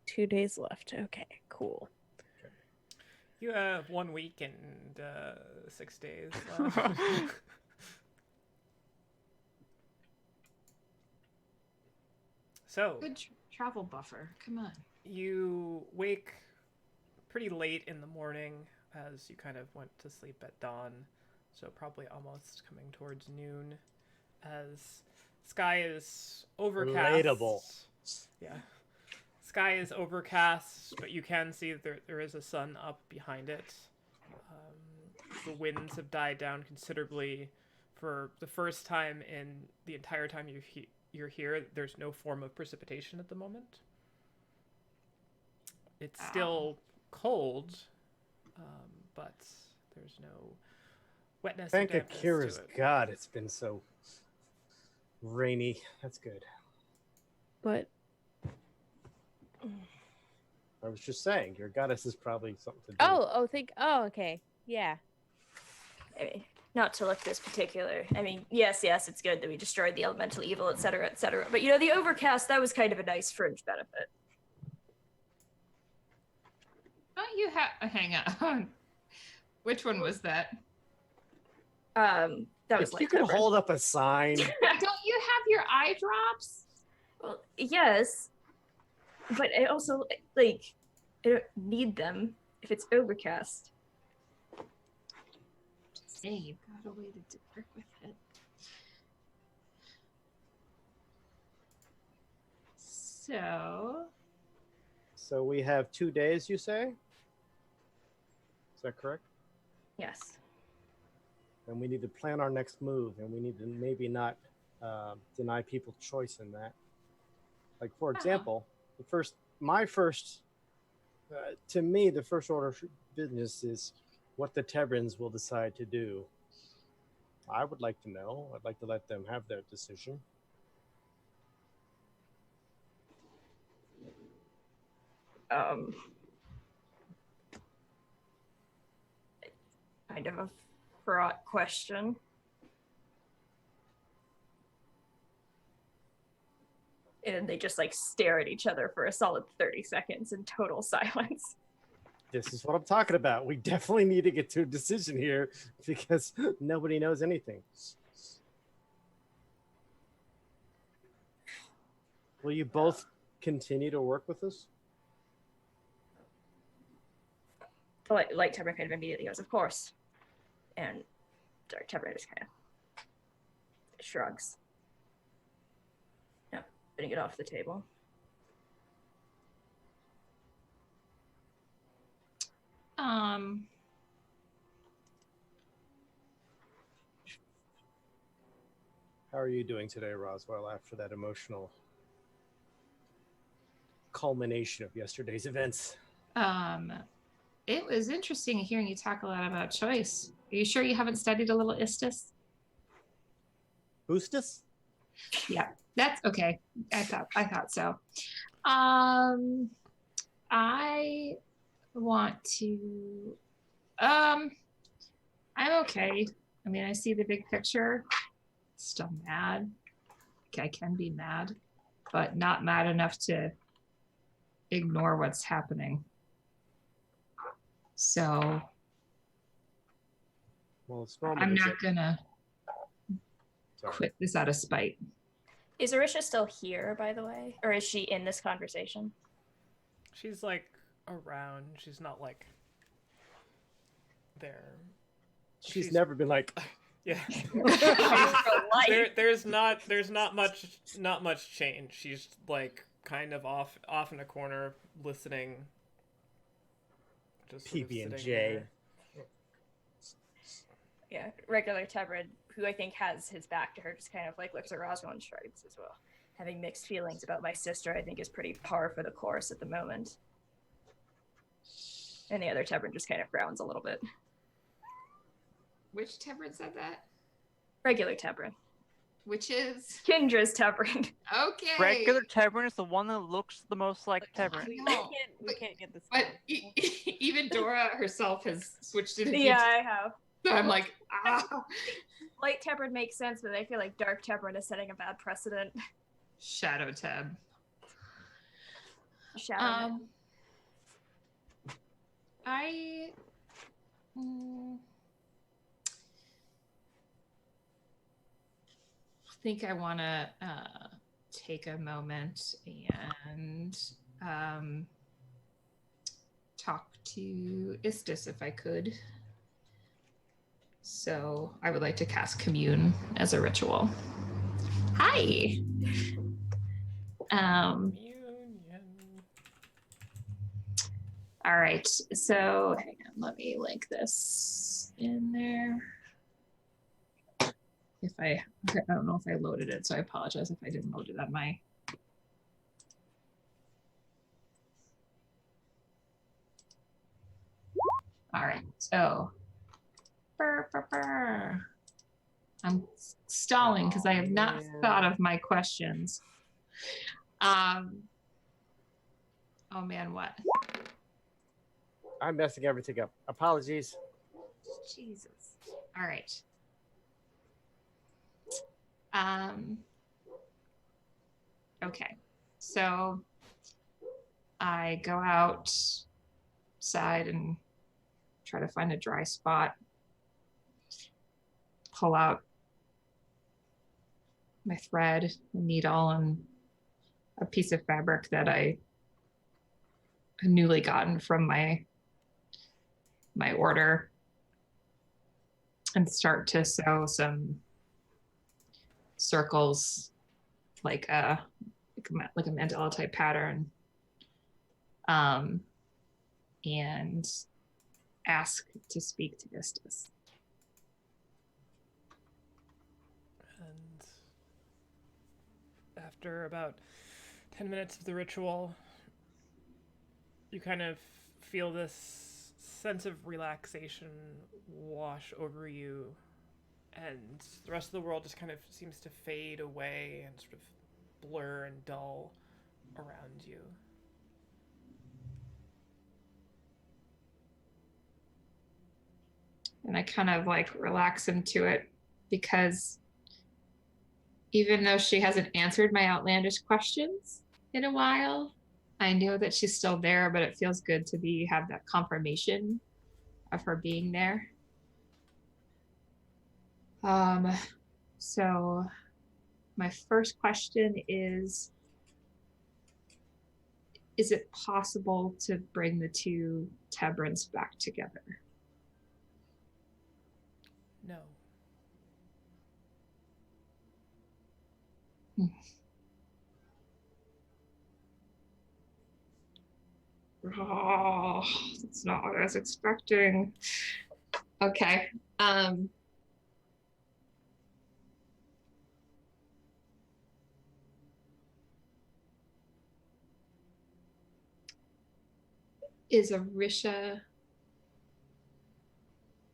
2 days left. Okay, cool. You have 1 week and 6 days left. So, Good travel buffer. Come on. you wake pretty late in the morning as you kind of went to sleep at dawn, so probably almost coming towards noon, as sky is overcast. Relatable. Yeah. Sky is overcast, but you can see that there is a sun up behind it. The winds have died down considerably. For the first time in the entire time you're here, there's no form of precipitation at the moment. It's still cold, but there's no wetness. Thank or dampness Akira's to it. God, it's been so rainy. That's good. But I was just saying, your goddess is probably something to do. oh, okay. Yeah. I mean, not to look this particular. I mean, yes, it's good that we destroyed the elemental evil, etc., etc. But the overcast, that was kind of a nice fringe benefit. Don't you have? Hang on. Which one was that? That was If you could lightsaber. hold up a sign. Don't you have your eye drops? Well, yes, but I also I don't need them if it's overcast. Just saying, you've got a way to work with it. So we have 2 days, you say? Is that correct? Yes. And we need to plan our next move, and we need to maybe not deny people choice in that. Like, for example, to me, the first order of business is what the Tebrans will decide to do. I would like to know. I'd like to let them have their decision. Kind of a fraught question. And they just stare at each other for a solid 30 seconds in total silence. This is what I'm talking about. We definitely need to get to a decision here because nobody knows anything. Will you both continue to work with us? The light Tevrin kind of immediately goes, of course. And Dark Tevrin just kind of shrugs. No, putting it off the table. How are you doing today, Roswell, after that emotional culmination of yesterday's events? It was interesting hearing you talk a lot about choice. Are you sure you haven't studied a little Istus? Boostus? Yeah, that's okay. I thought so. I want to. I'm okay. I mean, I see the big picture. Still mad. I can be mad, but not mad enough to ignore what's happening. So Well, it's normal. I'm to not gonna Sorry. quit this out of spite. Is Arisha still here, by the way? Or is she in this conversation? She's like around. She's not like there. She's never been like, Yeah. For life. there's not much change. She's like kind of off in a corner listening. Just sort of PB and sitting J. there. Yeah, regular Tebrid, who I think has his back to her, just kind of like looks at Roswell and shrugs as well. Having mixed feelings about my sister, I think is pretty par for the course at the moment. And the other Tebrid just kind of frowns a little bit. Which Tebrid said that? Regular Tebrid. Which is Kindra's Tebrid. okay. Regular Tebrin is the one that looks the most like Tebrin. We can't get this. But even Dora herself has switched it. Yeah, I have. So I'm like, Light Tebrid makes sense, but I feel like Dark Tebrid is setting a bad precedent. Shadow Teb. Shadow. I think I want to take a moment and talk to Istis if I could. So I would like to cast Commune as a ritual. Hi. All right, so hang on, let me link this in there. I don't know if I loaded it, so I apologize if I didn't load it on my. All right, so I'm stalling because I have not thought of my questions. Oh man, what? I'm messing everything up. Apologies. Jesus. All right. Okay. So I go outside and try to find a dry spot. Pull out my thread, a needle, and a piece of fabric that I had newly gotten from my order, and start to sew some circles like a mandala type pattern, and ask to speak to Istis. And after about 10 minutes of the ritual, you kind of feel this sense of relaxation wash over you, and the rest of the world just kind of seems to fade away and sort of blur and dull around you. And I kind of like relax into it, because even though she hasn't answered my outlandish questions in a while, I know that she's still there, but it feels good to have that confirmation of her being there. So my first question is it possible to bring the two Tebrins back together? No. Oh, that's not what I was expecting. Okay. Is Arisha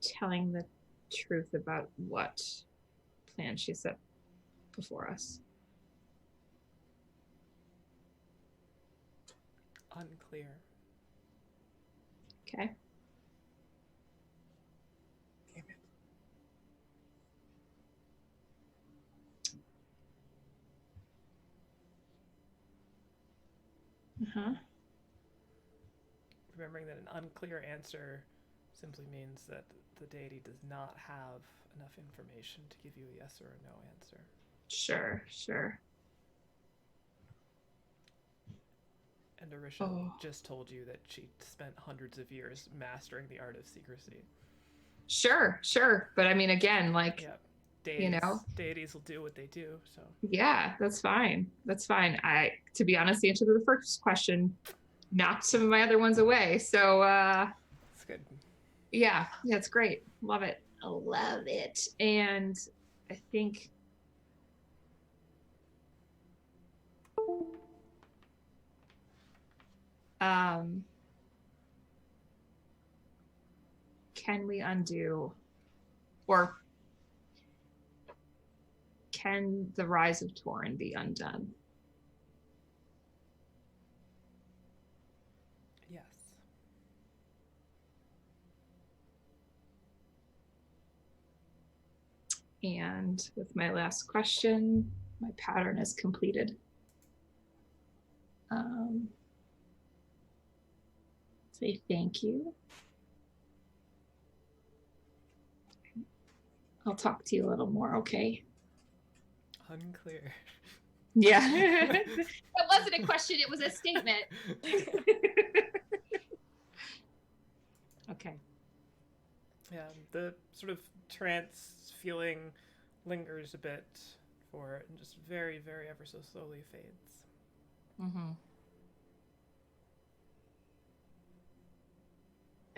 telling the truth about what plan she set before us? Unclear. Okay. Damn it. Uh-huh. Remembering that an unclear answer simply means that the deity does not have enough information to give you a yes or a no answer. Sure. And Arisha just told you that she spent hundreds of years mastering the art of secrecy. Sure. But I mean, again, like, Yeah, deities will do what they do. So yeah, that's fine. To be honest, the answer to the first question knocked some of my other ones away. So, it's good. Yeah, it's great. Love it. I love it. And I think can we undo, or can the rise of Torin be undone? Yes. And with my last question, my pattern is completed. Say thank you. I'll talk to you a little more, okay? Unclear. Yeah. That wasn't a question, it was a statement. Okay. Yeah, the sort of trance feeling lingers a bit for it and just very, very ever so slowly fades. Mm-hmm.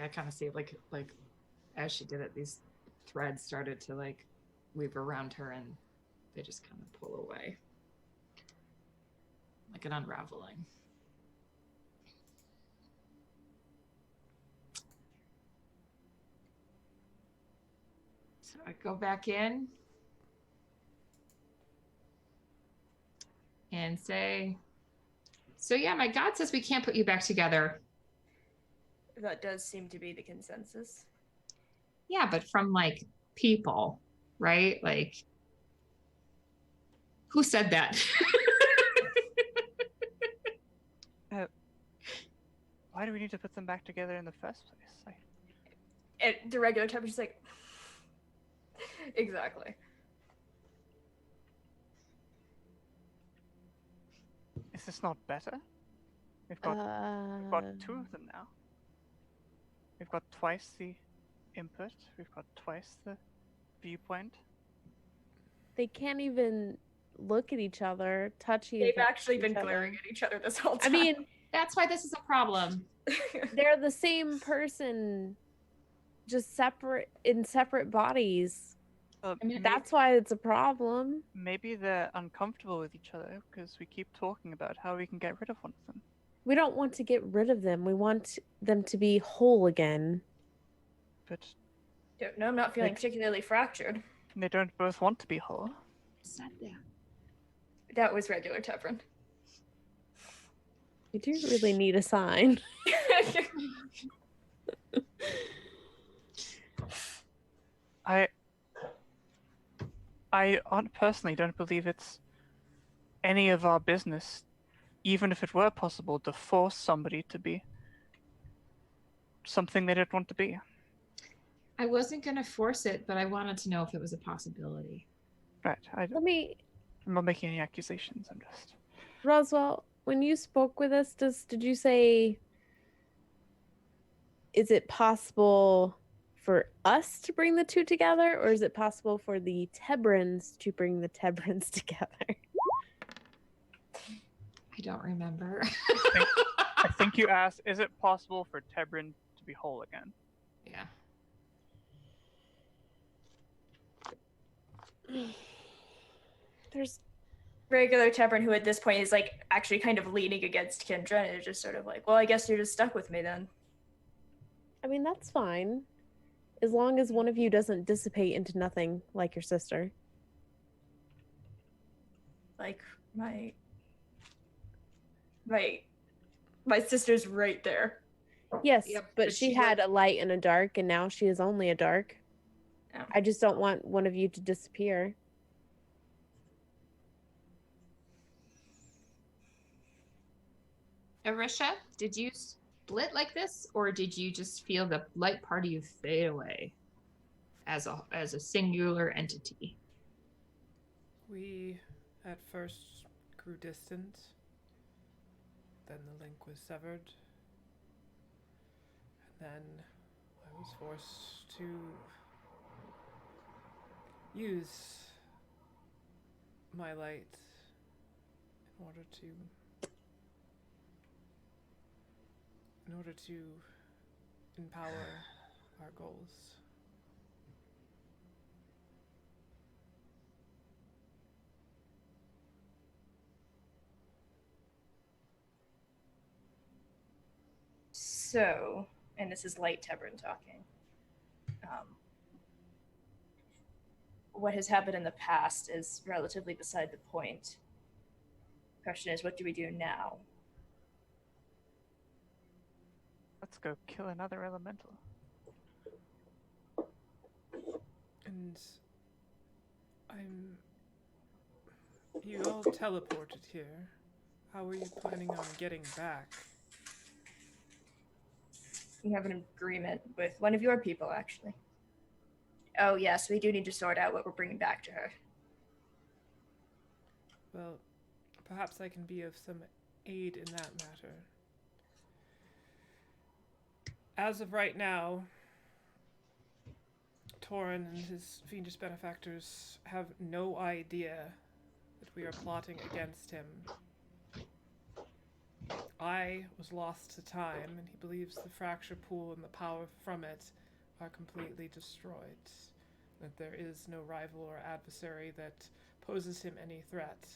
I kind of see like as she did it, these threads started to like weave around her and they just kind of pull away. Like an unraveling. So I go back in and say, so yeah, my God says we can't put you back together. That does seem to be the consensus. Yeah, but from like people, right? Like, who said that? Why do we need to put them back together in the first place? The regular temperature's like, exactly. Is this not better? We've got two of them now. We've got twice the input. We've got twice the viewpoint. They can't even look at each other, touch each other. They've actually been glaring at each other this whole time. I mean, that's why this is a problem. They're the same person, just in separate bodies. I mean, that's why it's a problem. Maybe they're uncomfortable with each other because we keep talking about how we can get rid of one of them. We don't want to get rid of them. We want them to be whole again. But no, I'm not feeling particularly fractured. They don't both want to be whole. Said that. That was regular Tevrin. You do really need a sign. I personally don't believe it's any of our business, even if it were possible, to force somebody to be something they don't want to be. I wasn't going to force it, but I wanted to know if it was a possibility. Right. I'm not making any accusations. I'm just... Roswell, when you spoke with us, did you say, is it possible for us to bring the two together, or is it possible for the Tebrins to bring the Tebrins together? I don't remember. I think you asked, is it possible for Tebrin to be whole again? Yeah. There's regular Tebrin who at this point is like actually kind of leaning against Kendra and is just sort of like, well, I guess you're just stuck with me then. I mean, that's fine. As long as one of you doesn't dissipate into nothing like your sister. Like my sister's right there. Yes, yep, but she had a light and a dark, and now she is only a dark. Oh. I just don't want one of you to disappear. Arisha, did you split like this, or did you just feel the light part of you fade away as a singular entity? We at first grew distant, then the link was severed, and then I was forced to use my light in order to empower our goals. So, and this is Light Tebron talking. What has happened in the past is relatively beside the point. Question is, what do we do now? Let's go kill another elemental. And you all teleported here. How are you planning on getting back? We have an agreement with one of your people, actually. Oh, yes, we do need to sort out what we're bringing back to her. Well, perhaps I can be of some aid in that matter. As of right now, Torin and his fiendish benefactors have no idea that we are plotting against him. I was lost to time, and he believes the fracture pool and the power from it are completely destroyed. That there is no rival or adversary that poses him any threat.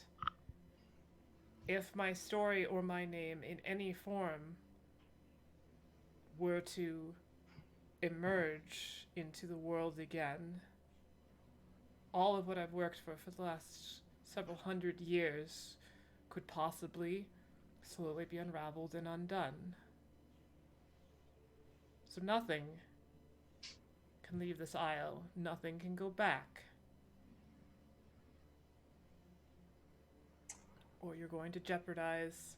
If my story or my name in any form were to emerge into the world again, all of what I've worked for the last several hundred years could possibly slowly be unraveled and undone. So nothing can leave this isle. Nothing can go back. Or you're going to jeopardize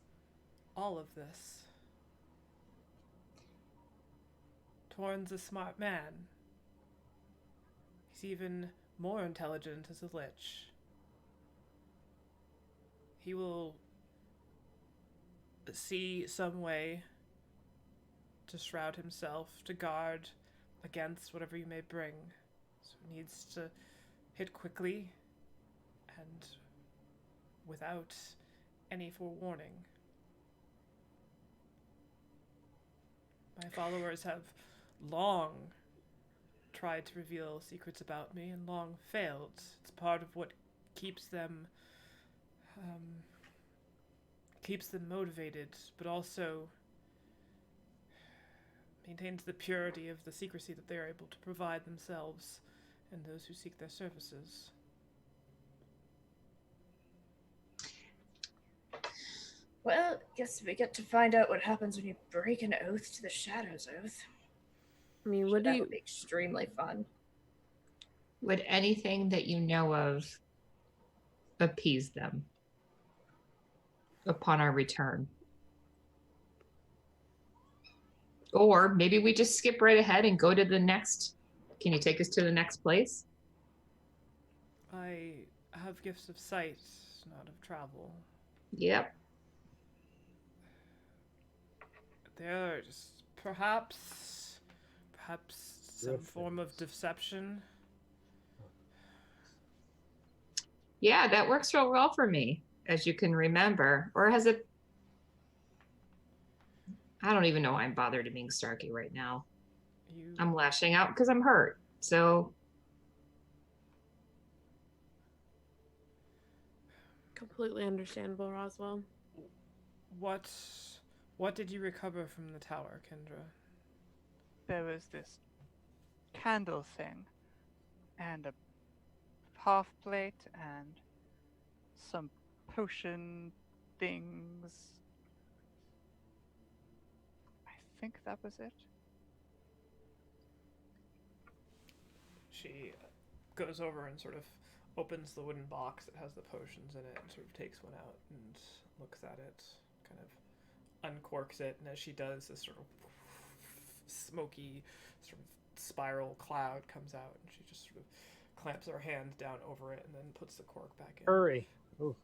all of this. Torn's a smart man. He's even more intelligent as a lich. He will see some way to shroud himself, to guard against whatever you may bring. So he needs to hit quickly and without any forewarning. My followers have long tried to reveal secrets about me and long failed. It's part of what keeps them motivated, but also maintains the purity of the secrecy that they are able to provide themselves and those who seek their services. Well, guess we get to find out what happens when you break an oath to the Shadows Oath. I mean, what do That you... would be extremely fun. Would anything that you know of appease them upon our return? Or maybe we just skip right ahead and go to the next. Can you take us to the next place? I have gifts of sight, not of travel. Yep. There's perhaps some form of deception. Yeah, that works real well for me, as you can remember. Or has it... I don't even know why I'm bothered being Starkey right now. I'm lashing out because I'm hurt. So... Completely understandable, Roswell. What did you recover from the tower, Kendra? There was this candle thing, and a half plate, and some potion things. I think that was it. She goes over and sort of opens the wooden box that has the potions in it and sort of takes one out and looks at it, kind of uncorks it, and as she does, this sort of smoky sort of spiral cloud comes out, and she just sort of clamps her hand down over it and then puts the cork back in. Hurry. Ooh.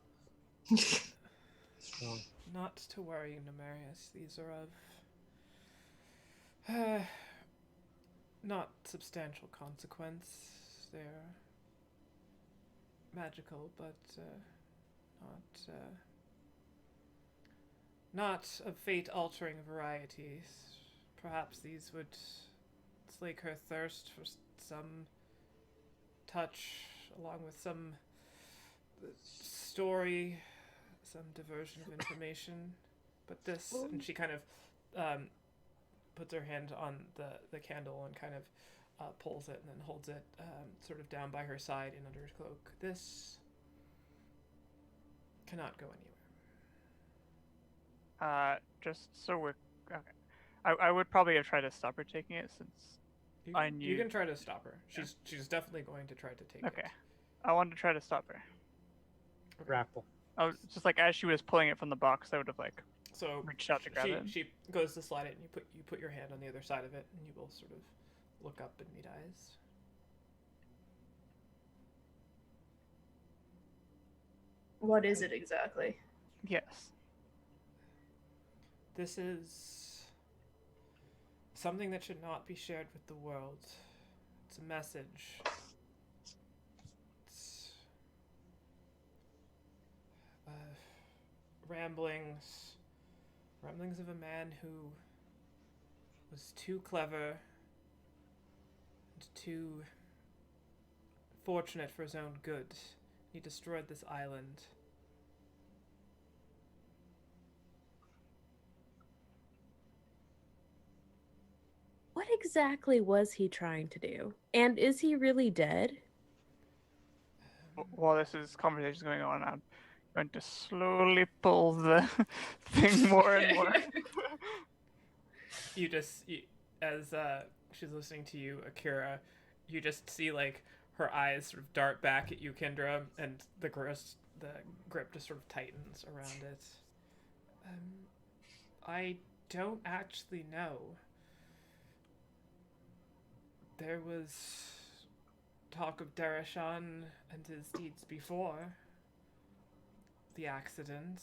Strong. Not to worry, Nemarius. These are of not substantial consequence. They're magical, but not of fate-altering varieties. Perhaps these would slake her thirst for some touch, along with some story, some diversion of information. But this, and she kind of puts her hand on the candle and kind of pulls it and then holds it sort of down by her side and under her cloak. This cannot go anywhere. Just so we're okay. I would probably have tried to stop her taking it since I knew. You can try to stop her. She's definitely going to try to take it. Okay. I wanted to try to stop her. Grapple. I was just like, as she was pulling it from the box, I would have like So reached out to grab it. she goes to slide it, and you put your hand on the other side of it, and you both sort of look up and meet eyes. What is it exactly? Yes. This is something that should not be shared with the world. It's a message. It's ramblings of a man who was too clever and too fortunate for his own good. He destroyed this island. What exactly was he trying to do? And is he really dead? While this conversation going on, I'm going to slowly pull the thing more and more. As she's listening to you, Akira, you just see like her eyes sort of dart back at you, Kendra, and the grip just sort of tightens around it. I don't actually know. There was talk of Darashan and his deeds before the accident,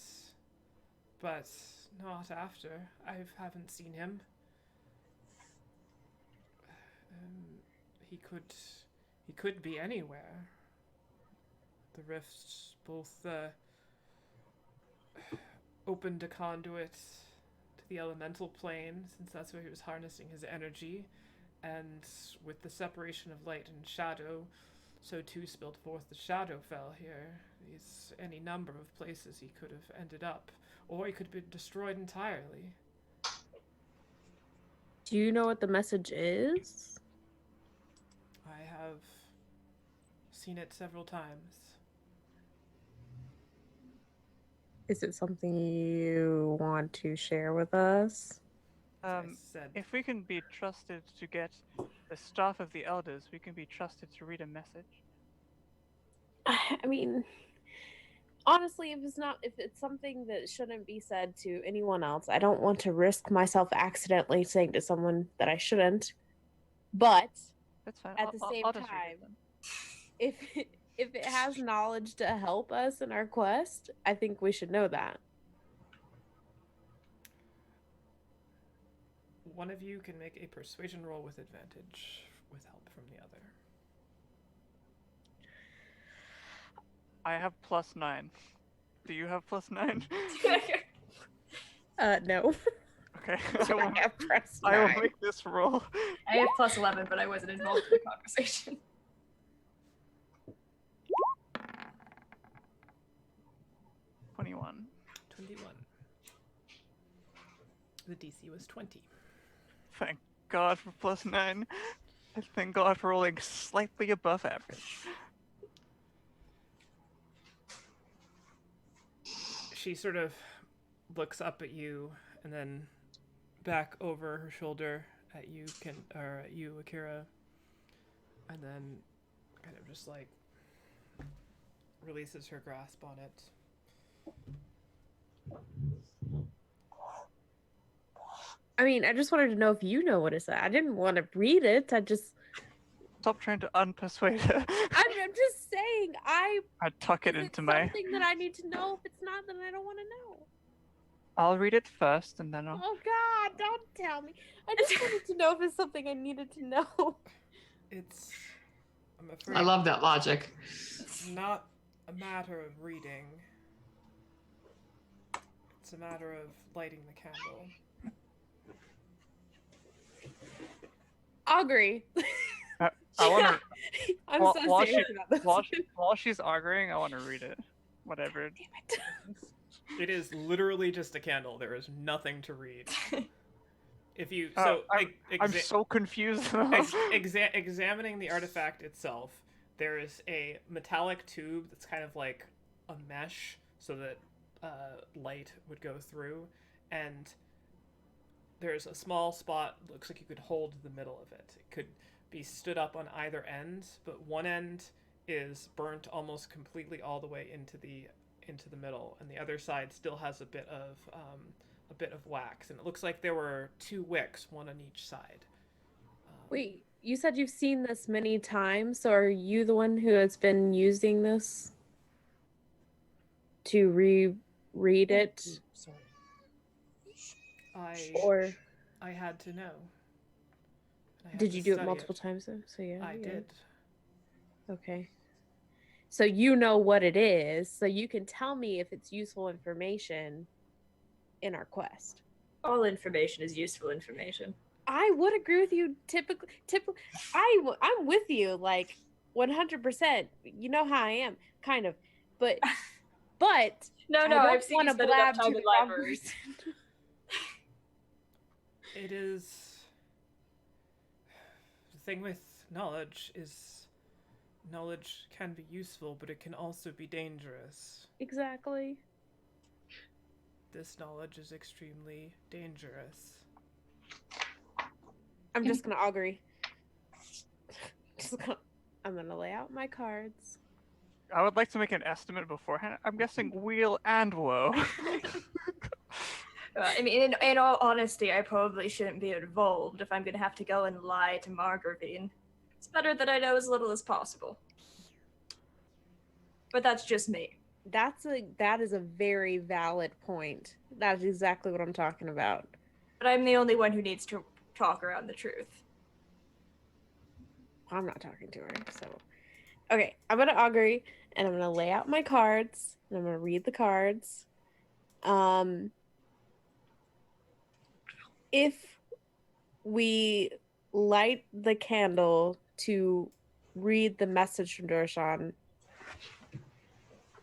but not after. I haven't seen him. He could be anywhere. The rift both opened a conduit to the elemental plane, since that's where he was harnessing his energy, and with the separation of light and shadow, so too spilled forth the Shadowfell here. There's any number of places he could have ended up, or he could have been destroyed entirely. Do you know what the message is? I have seen it several times. Is it something you want to share with us? As I said, If we can be trusted to get the staff of the elders, we can be trusted to read a message. I mean, honestly, if it's something that shouldn't be said to anyone else, I don't want to risk myself accidentally saying to someone that I shouldn't. But That's fine. at the same I'll just read time, it then. if it has knowledge to help us in our quest, I think we should know that. one of you can make a persuasion roll with advantage with help from the other. I have +9. Do you have +9? No. Okay. I have press I will 9. make this roll. I have +11, but I wasn't involved in the conversation. +21. 21. The DC was 20. Thank God for +9. And thank God for rolling slightly above average. She sort of looks up at you and then back over her shoulder at you, Akira, and then kind of just like releases her grasp on it. I mean, I just wanted to know if you know what it said. I didn't want to read it. Stop trying to unpersuade her. I'm just saying. I tuck it Is into it my. something that I need to know? If it's not, then I don't want to know. I'll read it first, and then I'll. Oh God! Don't tell me. I just wanted to know if it's something I needed to know. It's. I'm afraid. I love that logic. It's not a matter of reading. It's a matter of lighting the candle. I'll agree. I want to. I'm While- so while serious about this. While she's arguing, I want to read it. Whatever. Damn it. It is literally just a candle. There is nothing to read. If you I'm so confused. examining the artifact itself, there is a metallic tube that's kind of like a mesh, so that light would go through, and there's a small spot. Looks like you could hold the middle of it. It could be stood up on either end, but one end is burnt almost completely all the way into the middle, and the other side still has a bit of wax, and it looks like there were 2 wicks, one on each side. Wait, you said you've seen this many times, so are you the one who has been using this to reread it? Sorry. I had to know. I had Did to you do it study multiple times though? So yeah. I did. Okay. So you know what it is, so you can tell me if it's useful information in our quest. All information is useful information. I would agree with you. Typically, I'm with you like 100%. You know how I am, kind of, but No, I don't I've seen you wanna spend enough blab time to in the wrong libraries. person. It is. The thing with knowledge is, knowledge can be useful, but it can also be dangerous. Exactly. This knowledge is extremely dangerous. I'm just gonna agree. I'm gonna lay out my cards. I would like to make an estimate beforehand. I'm guessing wheel and woe. I mean, in all honesty, I probably shouldn't be involved if I'm going to have to go and lie to Margarine. It's better that I know as little as possible. But that's just me. That is a very valid point. That's exactly what I'm talking about. But I'm the only one who needs to talk around the truth. I'm not talking to her, so okay. I'm gonna agree, and I'm gonna lay out my cards, and I'm gonna read the cards. If we light the candle to read the message from Dorshan,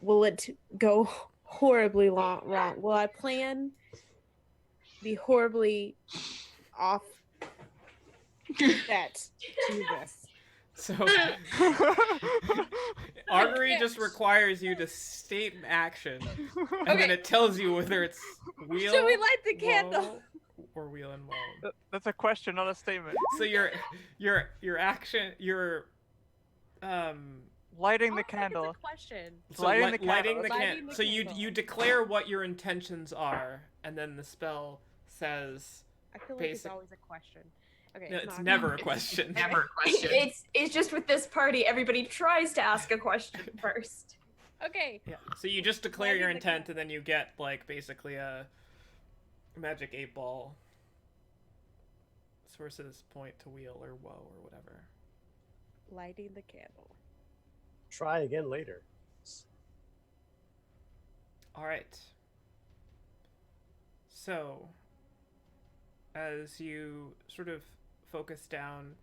will it go horribly wrong? Will I plan be horribly off bet to this? So, augury just requires you to state an action, and then it tells you whether it's wheel. Should we light the candle? woe, or wheel and woe. That's a question, not a statement. So your action, your Lighting the It's candle. a question. so Lighting the lighting candle. the Lighting candle. the So candle. you declare what your intentions are, and then the spell says. I feel like it's Basic- always a question. Okay, No, it's not- never a question. Never a question. It's just with this party, everybody tries to ask a question first. Okay. Yeah. So you just declare your Lighting the intent, and then you get like basically a magic 8-ball. Sources point to wheel or woe or whatever. Lighting the candle. Try again later. All right. So, as you sort of focus down,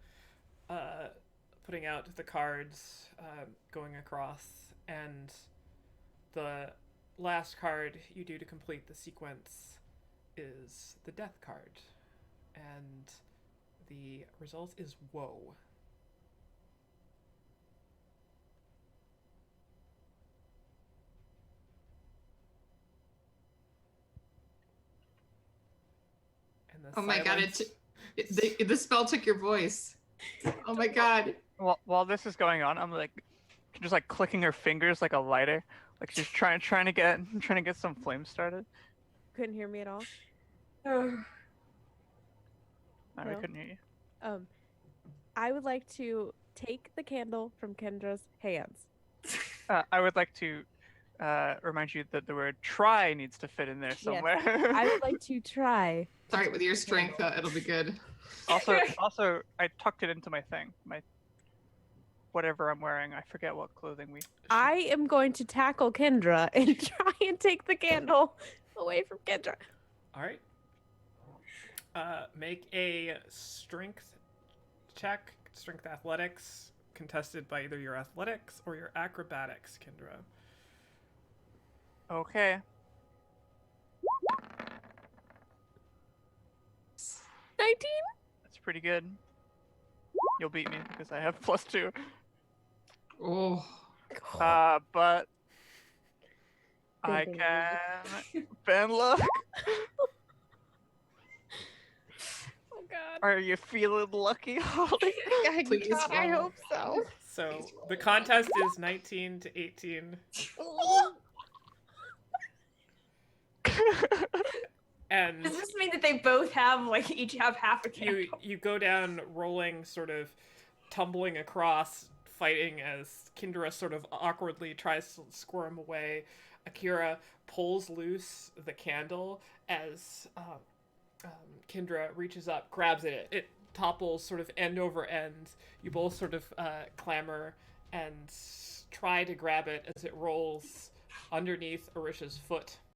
putting out the cards, going across, and the last card you do to complete the sequence is the death card. And the result is woe. And the Oh my god, silence- the spell took your voice. Oh my god. While this is going on, I'm like, just like clicking her fingers like a lighter, like she's trying to get some flames started. Couldn't hear me at all. I No. couldn't hear you. I would like to take the candle from Kendra's hands. I would like to remind you that the word try needs to fit in there somewhere. I would like to try. Sorry, with your strength, it'll be good. Also, I tucked it into my thing. My whatever I'm wearing. I forget what clothing we. I am going to tackle Kendra and try and take the candle away from Kendra. All right. Make a strength check, strength athletics, contested by either your athletics or your acrobatics, Kendra. Okay. 19? That's pretty good. You'll beat me because I have +2. Oh. But I can bend luck. Oh god. Are you feeling lucky, Holly? Please God, I roll. hope so. So the contest is 19 to 18. And Does this mean that they both have each have half a candle? you go down rolling, sort of tumbling across, fighting as Kindra sort of awkwardly tries to squirm away. Akira pulls loose the candle as Kindra reaches up, grabs it. It topples sort of end over end. You both sort of clamor and try to grab it as it rolls underneath Arisha's foot.